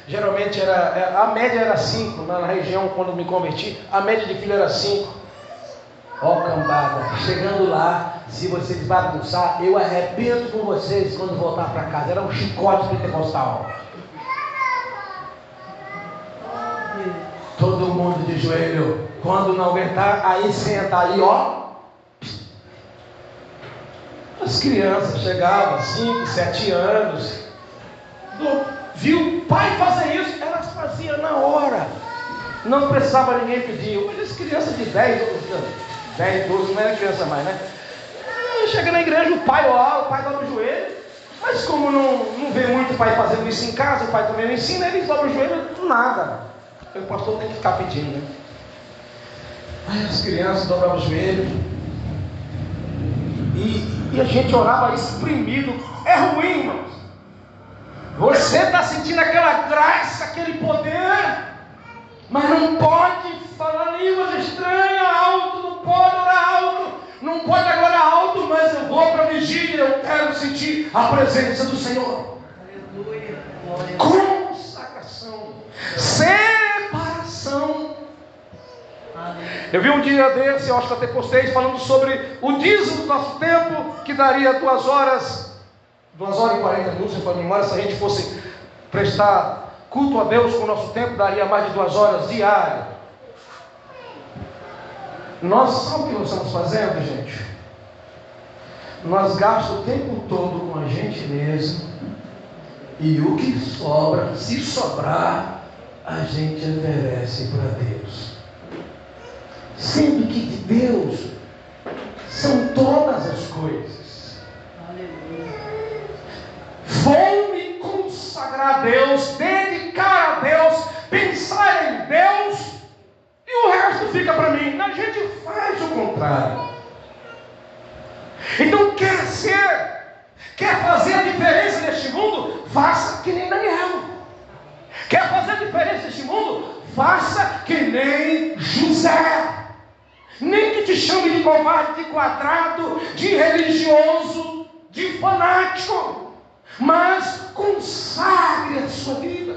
Geralmente a média era 5, na região quando me converti, a média de filho era 5. Ó cambada, chegando lá, se vocês bagunçar, eu arrebento com vocês quando voltar para casa. Era um chicote pentecostal. Todo mundo de joelho. Quando não aguentar, aí senta aí, ó. As crianças chegavam, 5, 7 anos. Viu o pai fazer isso, elas faziam na hora. Não precisava ninguém pedir. Hoje as crianças de 10, 12, não era criança mais, né? Chega na igreja, o pai dobra o joelho. Mas como não vê muito o pai fazendo isso em casa, o pai também não ensina, eles dobram o joelho, nada. O pastor tem que ficar pedindo, né? Aí as crianças dobravam o joelho. E a gente orava exprimido. É ruim, irmãos. Você está sentindo aquela graça, aquele poder, mas não pode falar línguas estranhas alto, não pode orar alto, não pode agora alto, mas eu vou para a vigília, eu quero sentir a presença do Senhor. Aleluia. Consagração, separação. Eu vi um dia desse, eu acho que até postei, falando sobre o dízimo do nosso tempo, que daria 2 horas e 40 minutos, se for memória, se a gente fosse prestar culto a Deus com o nosso tempo, daria mais de 2 horas diárias. Nós, sabe o que nós estamos fazendo, gente? Nós gastamos o tempo todo com a gente mesmo, e o que sobra, se sobrar, a gente oferece para Deus. Sendo que de Deus são todas as coisas. Aleluia. Vou me consagrar a Deus, dedicar a Deus, pensar em Deus, e o resto fica para mim. A gente faz o contrário. Então quer fazer a diferença neste mundo? Faça que nem Daniel. Quer fazer a diferença neste mundo? Faça que nem José. Nem que te chame de covarde, de quadrado, de religioso, de fanático, mas consagre a sua vida.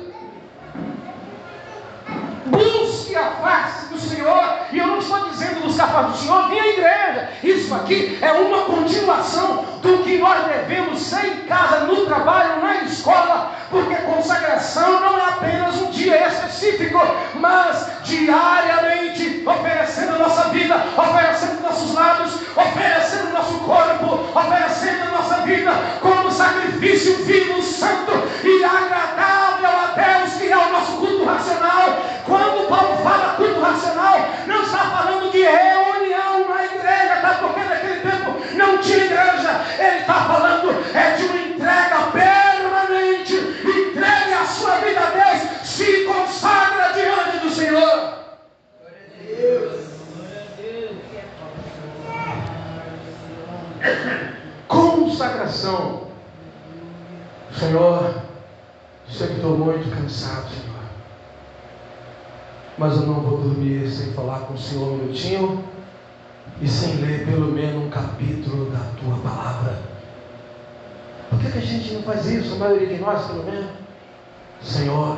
Busque a face do Senhor. E eu não estou dizendo buscar a face do Senhor, nem a igreja. Isso aqui é uma continuação do que nós devemos ser em casa, no trabalho, na escola. Porque consagração não é apenas um dia específico, mas diariamente, oferecendo a nossa vida, oferecendo nossos lábios, oferecendo nosso corpo, oferecendo a nossa vida como sacrifício vivo, santo e agradável a Deus, que é o nosso culto racional. Quando Paulo fala culto racional, não está falando de reunião na igreja, tá? Porque naquele tempo não tinha igreja. Ele está falando de uma entrega permanente. Entregue a sua vida a Deus, se consagra diante do Senhor. Glória a Deus. Glória a Deus. Consagração. Senhor, sei que estou muito cansado, Senhor, mas eu não vou dormir sem falar com o Senhor um minutinho e sem ler pelo menos um capítulo da Tua Palavra. Por que a gente não faz isso, a maioria de nós pelo menos? Senhor,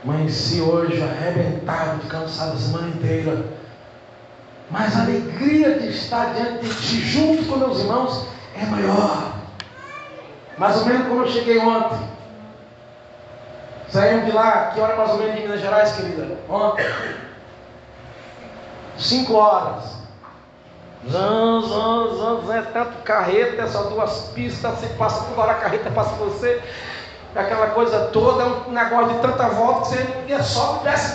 amanheci hoje arrebentado, de cansado a semana inteira, mas a alegria de estar diante de Ti, junto com meus irmãos, é maior. Mais ou menos como eu cheguei ontem. Saímos de lá, que hora mais ou menos de Minas Gerais, querida? Ontem 5 horas. É tanto carreta, é só 2 pistas, você passa toda hora, a carreta passa por você, aquela coisa toda, é um negócio de tanta volta que você sobe, desce,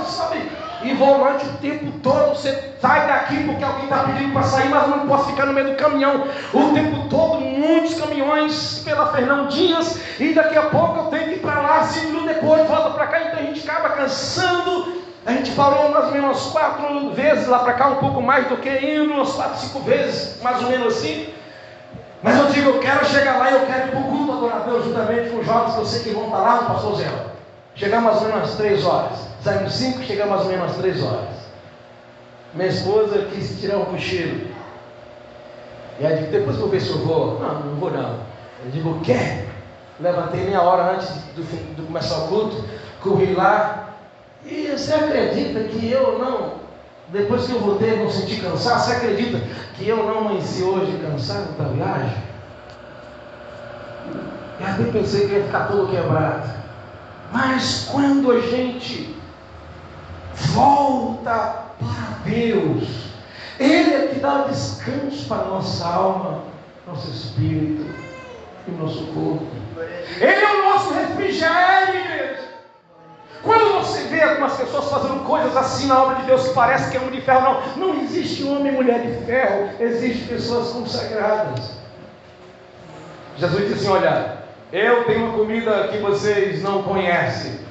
sobe, e volante o tempo todo. Você sai daqui porque alguém está pedindo para sair, mas não posso ficar no meio do caminhão o tempo todo, muitos caminhões pela Fernão Dias, e daqui a pouco eu tenho que ir para lá, 5 minutos depois volta para cá, então a gente acaba cansando. A gente parou mais ou menos 4 vezes lá para cá, um pouco mais do que indo, umas 4, 5 vezes, mais ou menos assim. Mas eu digo, eu quero chegar lá e eu quero ir para o culto adorar a Deus juntamente com os jovens que eu sei que vão estar lá no Pastor Zé. Chegar mais ou menos às 3 horas. Saímos 5, chegamos mais ou menos às 3 horas. Minha esposa quis tirar um cochilo. E aí eu digo, depois eu vou ver se eu vou. Não vou não. Eu digo, quer? Levantei meia hora antes de começar o culto, corri lá. E você acredita que eu não, depois que eu voltei, não senti cansado? Você acredita que eu não amanheci hoje cansado da viagem? E até pensei que ia ficar todo quebrado. Mas quando a gente volta para Deus, Ele é que dá descanso para a nossa alma, nosso espírito e nosso corpo. Ele é o nosso refrigério. Quando você vê algumas pessoas fazendo coisas assim na obra de Deus que parece que é homem de ferro, não existe homem e mulher de ferro, existem pessoas consagradas. Jesus disse assim: olha, eu tenho uma comida que vocês não conhecem.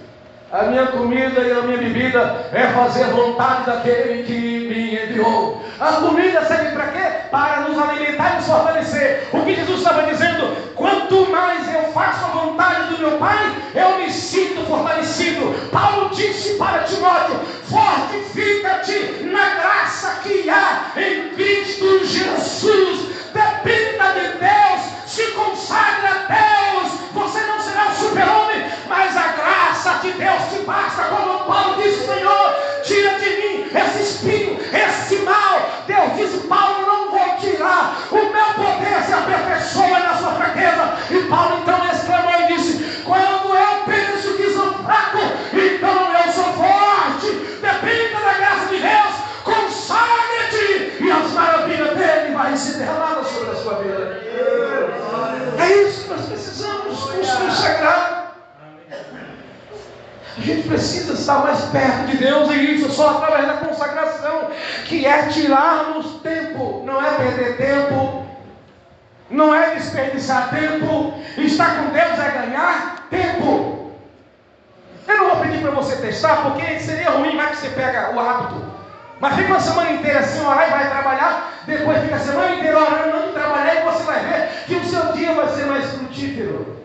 A minha comida e a minha bebida é fazer a vontade daquele que me enviou. A comida serve para quê? Para nos alimentar e nos fortalecer. O que Jesus estava dizendo: quanto mais eu faço a vontade do meu Pai, eu me sinto fortalecido. Paulo disse para Timóteo: fortifica-te na graça que há em Cristo Jesus. Dependa de Deus, se consagre a Deus. Você não será um super-homem, mas a graça de Deus te basta. Como Paulo disse: Senhor, tira de mim esse espinho, esse mal. Deus disse: Paulo, não vou tirar, o meu poder se aperfeiçoa na sua fraqueza. E Paulo então exclamou e disse: quando eu penso que sou fraco, então eu sou forte. Dependa da graça de Deus, consagre-te, e as maravilhas dele vai se derramar sobre a sua vida. É isso que nós precisamos, nos consagrar. A gente precisa estar mais perto de Deus, e isso só através da consagração, que é tirarmos tempo, não é perder tempo, não é desperdiçar tempo. Estar com Deus é ganhar tempo. Eu não vou pedir para você testar, porque seria ruim, vai que você pega o hábito. Mas fica uma semana inteira assim, orar e vai trabalhar, depois fica a semana inteira orando, não trabalhar, e você vai ver que o seu dia vai ser mais frutífero.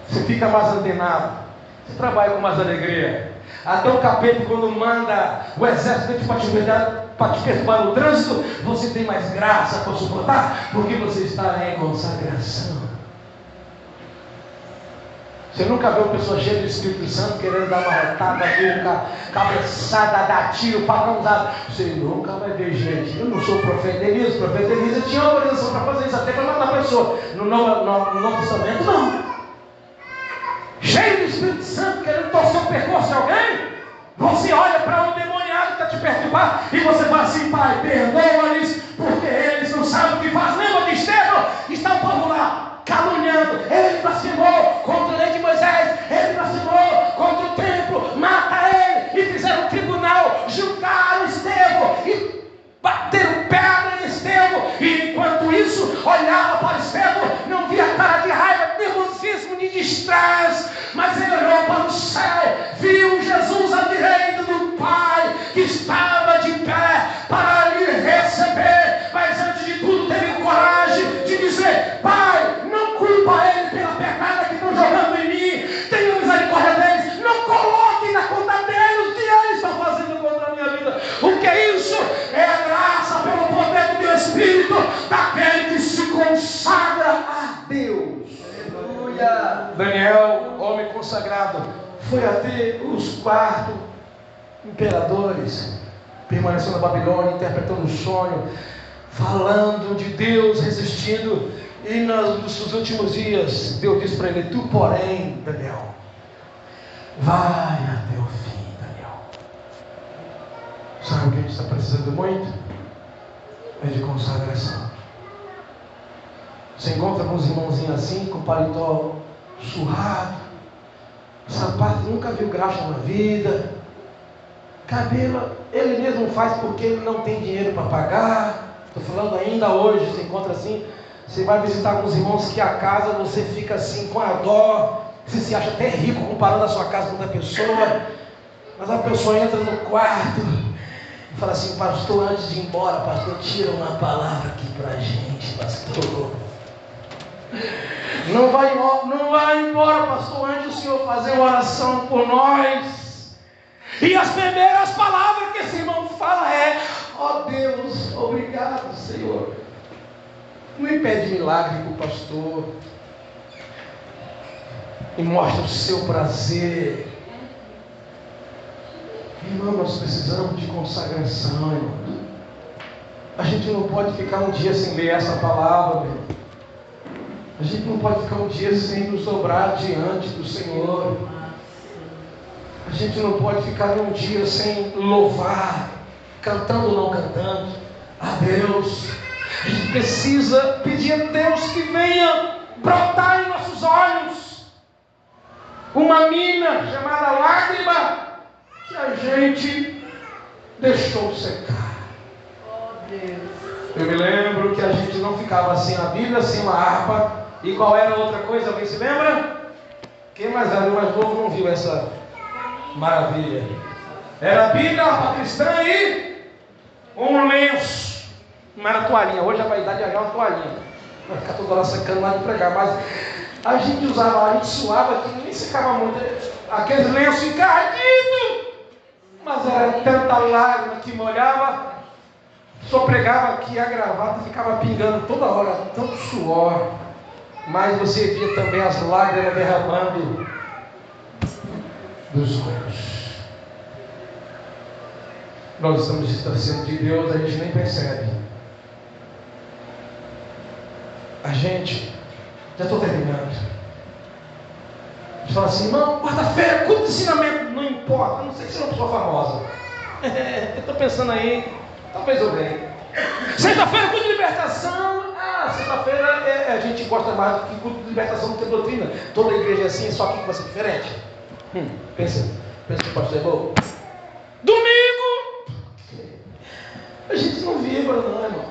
Você fica mais antenado, você trabalha com mais alegria. Até o capeta, quando manda o exército para te perturbar no trânsito, você tem mais graça para suportar, porque você está em consagração. Você nunca viu uma pessoa cheia do Espírito Santo querendo dar uma retada, cabeçada, dar tiro, facãozada? Você nunca vai ver gente. Eu não sou profeta Elias. O profeta Elias tinha autorização para fazer isso, até para matar a pessoa. No Novo Testamento, não. Cheio do Espírito Santo querendo torcer o percurso de alguém, você olha para um demoniado que está te perturbando e você fala assim: Pai, perdoa-lhes, porque eles não sabem o que faz. Lembra de Estevão? Está o povo lá caluniando, ele blasfemou contra a lei de Moisés, ele blasfemou contra o templo, mata ele. E fizeram um tribunal, julgaram Estevão e bateram pedra em Estevão. E enquanto isso, olhava para Estevão, não via cara de raiva, nervosismo, de estresse, mas ele olhou para o céu, viu Jesus à direita do Pai, que estava de pé para lhe receber. Mas antes de tudo, teve coragem de dizer: Pai, não culpa ele pela pecada que estão jogando em mim, tenha misericórdia deles, não coloque na conta deles o que eles estão fazendo contra a minha vida. O que é isso? É a graça pelo poder do meu Espírito, daquele que se consagra a Deus. Aleluia. Daniel, homem consagrado, foi até os 4 imperadores, permaneceu na Babilônia, interpretando o sonho, falando de Deus, resistindo. E nos últimos dias, Deus disse para ele: tu, porém, Daniel, vai até o fim, Daniel. Sabe o que a gente está precisando muito? É de consagração. Você encontra alguns irmãozinhos assim, com paletó surrado, sapato, nunca viu graxa na vida, cabelo, ele mesmo faz porque ele não tem dinheiro para pagar. Estou falando ainda hoje, você encontra assim. Você vai visitar alguns irmãos que a casa você fica assim com a dó, você se acha até rico comparando a sua casa com outra pessoa, mas a pessoa entra no quarto e fala assim: pastor, antes de ir embora, pastor, tira uma palavra aqui para a gente, pastor. Não vai embora, pastor, antes do senhor fazer uma oração por nós. E as primeiras palavras que esse irmão fala é: ó Deus, obrigado, Senhor. Não impede milagre para o pastor. e mostra o seu prazer. Irmão, nós precisamos de consagração, irmão. A gente não pode ficar um dia sem ler essa palavra, meu. A gente não pode ficar um dia sem nos dobrar diante do Senhor. A gente não pode ficar um dia sem louvar, cantando ou não cantando, a Deus. A gente precisa pedir a Deus que venha brotar em nossos olhos uma mina chamada lágrima que a gente deixou secar. Oh, Deus. Eu me lembro que a gente não ficava sem a Bíblia, sem uma harpa. E qual era a outra coisa? Alguém se lembra? Quem mais era mais novo não viu essa maravilha? Era a Bíblia, a harpa cristã e um lenço. Não era toalhinha. Hoje a vaidade é uma toalhinha. Vai ficar toda hora secando lá de pregar. Mas a gente usava, a gente suava que nem secava muito. Aqueles lenços encardidos. Mas era tanta lágrima que molhava. Só pregava que a gravata ficava pingando toda hora, tanto suor. Mas você via também as lágrimas derramando dos olhos. Nós estamos distanciando de Deus, a gente nem percebe. A gente, já estou terminando. A gente fala assim, irmão, quarta-feira, culto de ensinamento, não importa, não sei se é uma pessoa famosa. Eu estou pensando aí, talvez eu venha. Sexta-feira, culto de libertação. Sexta-feira a gente gosta mais do que culto de libertação do que doutrina. Toda igreja é assim, só aqui que vai ser diferente. Pensa que pode ser bom. Domingo! A gente não vibra, não, irmão.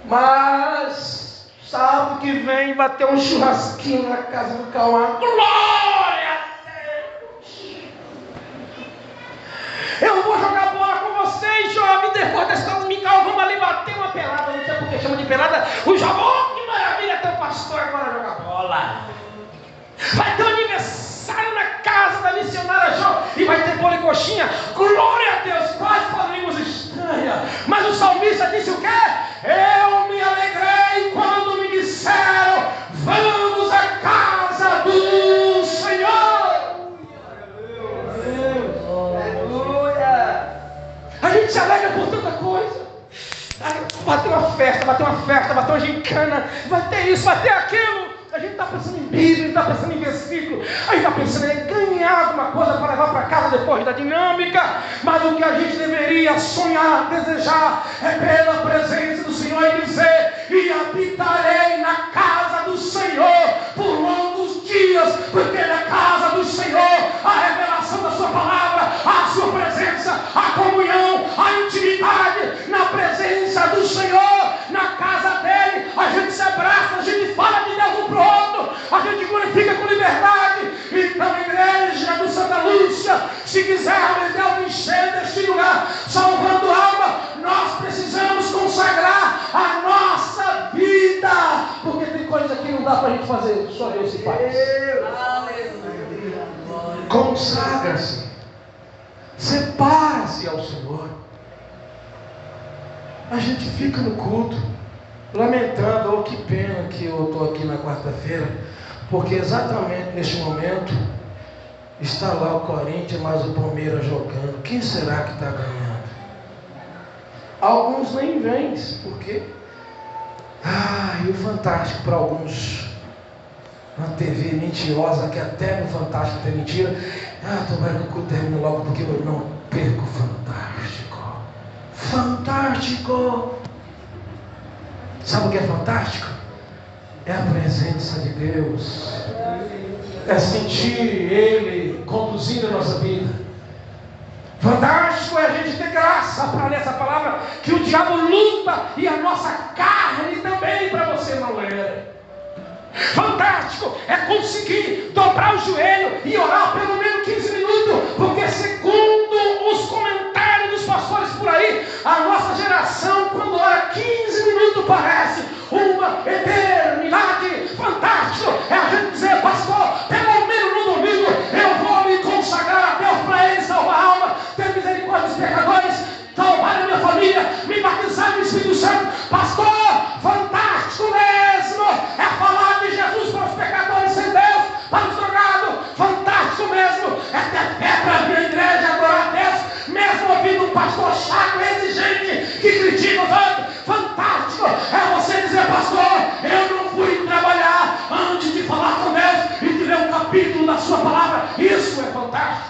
Mas sábado que vem vai ter um churrasquinho na casa do Cauã. Glória a Deus! Eu vou jogar bola com vocês, jovem. Depois dessa domingal, vamos ali bater uma pelada. Não sei por que chama de pelada. O Jabó, que maravilha, teu pastor agora joga bola. Vai ter um aniversário na casa da missionária Jó. E vai ter bolo e coxinha. Glória a Deus, quase falamos estranha. Mas o salmista disse o quê? Eu me alegrei quando me disseram: vamos à casa do Senhor. A gente se alegra por tanta coisa. Vai ter uma festa, vai ter uma gincana, vai ter isso, vai ter aquilo. A gente está pensando em Bíblia, está pensando em versículo, a gente está pensando em ganhar alguma coisa para levar para casa depois da dinâmica. Mas o que a gente deveria sonhar, desejar, é pela presença do Senhor e dizer: e habitarei na casa do Senhor por longos dias, porque na casa do Senhor a revelação da sua palavra, a sua presença, a comunhão, a intimidade. Na presença do Senhor, na casa dele, a gente se abraça, a gente fala de Deus um pro outro, a gente glorifica com liberdade. Então, igreja do Santa Lúcia, se quisermos Deus encher deste lugar, salvando alma, nós precisamos consagrar a nossa vida, porque tem coisa que não dá para a gente fazer, só Deus se faz. Consagra-se, separa-se ao Senhor. A gente fica no culto lamentando: oh, que pena que eu estou aqui na quarta-feira, porque exatamente neste momento está lá o Corinthians mais o Palmeiras jogando. Quem será que está ganhando? Alguns nem vêm, porque e o Fantástico para alguns, uma TV mentirosa, que até no Fantástico tem mentira. Tomara que o culto termine logo, porque eu não perco o Fantástico. Fantástico! Sabe o que é fantástico? É a presença de Deus, é sentir Ele conduzindo a nossa vida. Fantástico é a gente ter graça para ler essa palavra, que o diabo luta e a nossa carne também, para você não ler. Fantástico é conseguir dobrar o joelho e orar pelo menos 15 minutos, porque segundo os comentários dos pastores por aí, a nossa geração, quando ora 15 minutos, parece uma eternidade. Fantástico é a gente dizer: pastor, pelo menos no domingo eu vou me consagrar a Deus para Ele salvar a alma, ter misericórdia dos pecadores, salvar a minha família, me batizar no Espírito Santo. Pastor, fantástico mesmo é falar de Jesus para os pecadores sem Deus, para os drogadores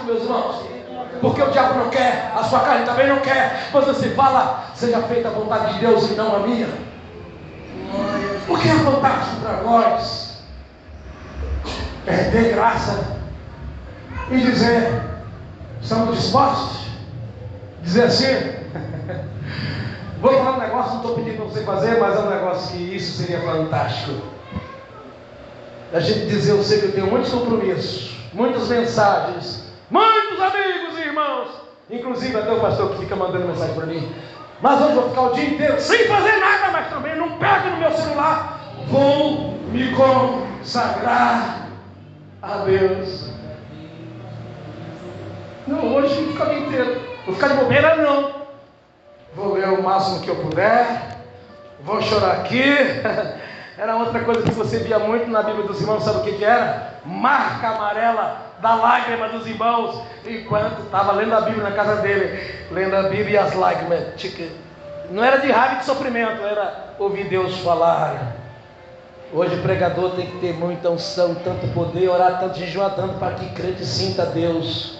meus irmãos. Porque o diabo não quer, a sua carne também não quer. Mas você fala, seja feita a vontade de Deus e não a minha. Porque é fantástico para nós ter graça e dizer, estamos dispostos? Dizer assim, vou falar um negócio, não estou pedindo para você fazer, mas é um negócio que isso seria fantástico. A gente dizer, eu sei que eu tenho muitos compromissos, muitas mensagens, muitos amigos e irmãos, inclusive até o pastor que fica mandando mensagem para mim, mas hoje eu vou ficar o dia inteiro sem fazer nada, mas também não pego no meu celular, vou me consagrar a Deus. Não, hoje eu vou ficar o dia inteiro, vou ficar de bobeira não, vou ler o máximo que eu puder, vou chorar aqui. Era outra coisa que você via muito na Bíblia dos irmãos, sabe o que era? Marca amarela da lágrima dos irmãos, enquanto estava lendo a Bíblia na casa dele, lendo a Bíblia e as lágrimas, não era de raiva e de sofrimento, era ouvir Deus falar. Hoje o pregador tem que ter muita unção, tanto poder, orar tanto, jejuar tanto, para que crente sinta Deus.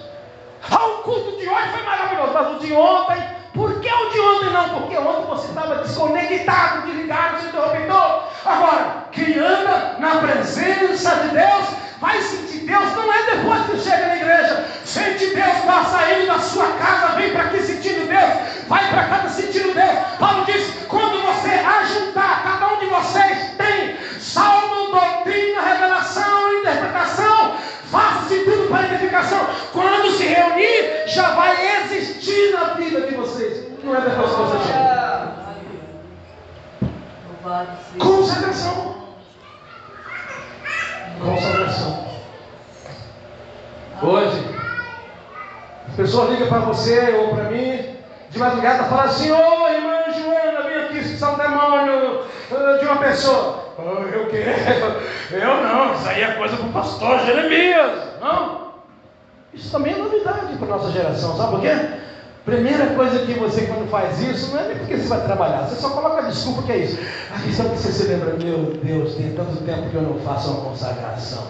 O culto de hoje foi maravilhoso, mas o de ontem, por que o de ontem não? Porque ontem você estava desconectado, desligado do seu interruptor. Agora, quem anda na presença de Deus, vai sentir Deus, não é depois que chega na igreja. Sente Deus, está saindo da sua casa, vem para aqui sentindo Deus, vai para casa sentindo Deus. Paulo diz, quando você ajuntar, cada um de vocês tem salmo, doutrina, revelação, interpretação, faça-se tudo para edificação. Quando se reunir, já vai existir na vida de vocês. Não é depois que você chega. Consagração. Consagração. Hoje, a pessoa liga para você ou para mim, de madrugada, fala assim, ô irmã Joana, vem aqui expulsar um demônio de uma pessoa. Eu quero. Eu não, isso aí é coisa para o pastor Jeremias. Não. Isso também é novidade para a nossa geração, sabe por quê? Primeira coisa que você, quando faz isso, não é nem porque você vai trabalhar, você só coloca a desculpa que é isso. A questão é que você se lembra, meu Deus, tem tanto tempo que eu não faço uma consagração.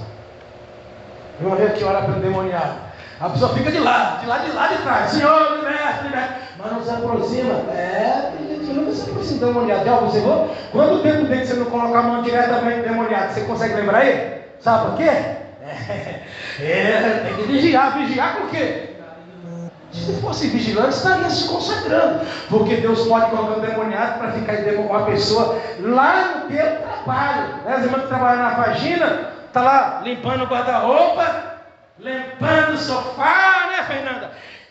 Eu vejo que ora para o demoniado. A pessoa fica de lá de trás. Senhor, liberte. Mas não se aproxima. Tem gente que nunca se aproxima do demoniado. Já observou? Quanto tempo tem que você não colocar a mão diretamente no demoniado? Você consegue lembrar aí? Sabe por quê? Tem que vigiar. Vigiar por quê? Se fosse vigilante, estaria se consagrando. Porque Deus pode colocar um demoniado para ficar com uma pessoa lá no teu trabalho. As irmãs que trabalham na vagina, está lá limpando o guarda-roupa, limpando o sofá, né, Fernanda?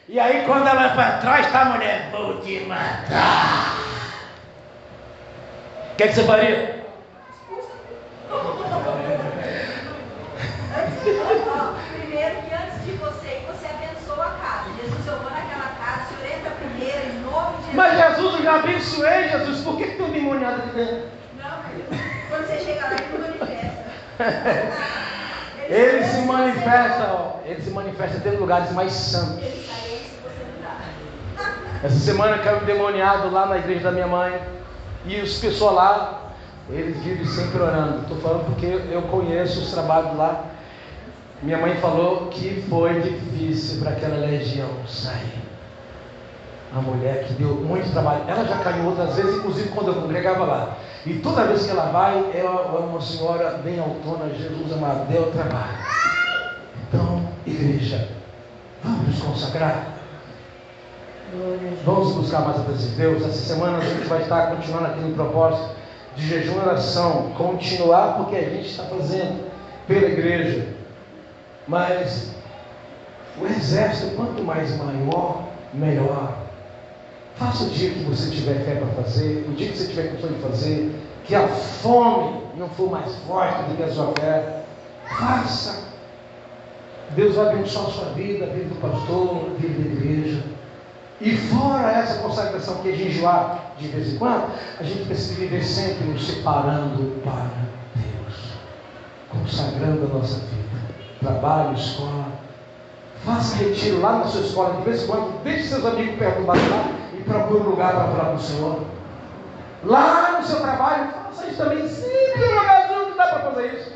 E aí, quando ela vai para trás, está a mulher, vou te matar. O que você faria? Primeiro que antes de você abençoa a casa. Jesus, eu vou naquela casa, o Senhor entra primeiro, em nome de Jesus. Mas Jesus, eu já abençoei, Jesus, por que tem um demoniado aqui dentro? Não, mas quando você chega lá, ele não manifesta. Ele se manifesta, ele se manifesta dentro de lugares mais santos. Ele sai aí se você não dá. Essa semana caiu um demoniado lá na igreja da minha mãe. E os pessoal lá, eles vivem sempre orando. Estou falando porque eu conheço os trabalhos lá. Minha mãe falou que foi difícil para aquela legião sair. A mulher que deu muito trabalho. Ela já caiu outras vezes, inclusive quando eu congregava lá. E toda vez que ela vai, ela é uma senhora bem autona, Jesus amado, deu trabalho. Então, igreja, vamos nos consagrar. Vamos buscar mais a presença de Deus. Essa semana a gente vai estar continuando aqui no propósito de jejum e oração. Continuar porque a gente está fazendo pela igreja. Mas o exército, quanto mais maior, melhor. Faça o dia que você tiver fé para fazer, o dia que você tiver condição de fazer, que a fome não for mais forte do que a sua fé. Faça. Deus vai abençoar a sua vida, a vida do pastor, a vida da igreja. E fora essa consagração que é jejuar de vez em quando, a gente precisa viver sempre nos separando para Deus, consagrando a nossa vida, trabalho, escola. Faça retiro lá na sua escola de vez em quando, deixe seus amigos perturbados lá e procure um lugar para falar com o Senhor. Lá no seu trabalho, faça isso também. Sempre um lugarzinho que dá para fazer isso.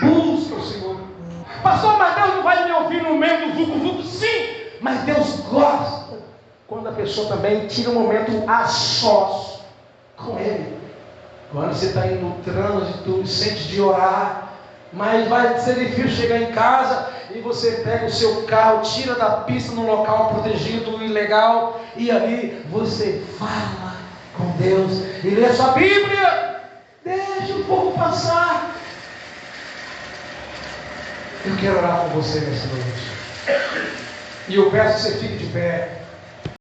Busque o Senhor. Pastor, mas Deus não vai me ouvir no meio do vucu-vucu, sim, mas Deus gosta quando a pessoa também tira um momento a sós com Ele. Quando você está indo no trânsito e sente de orar, mas vai ser difícil chegar em casa e você pega o seu carro, tira da pista no local protegido e legal, e ali você fala com Deus e lê a sua Bíblia. Deixa o povo passar. Eu quero orar com você nessa noite. E eu peço que você fique de pé.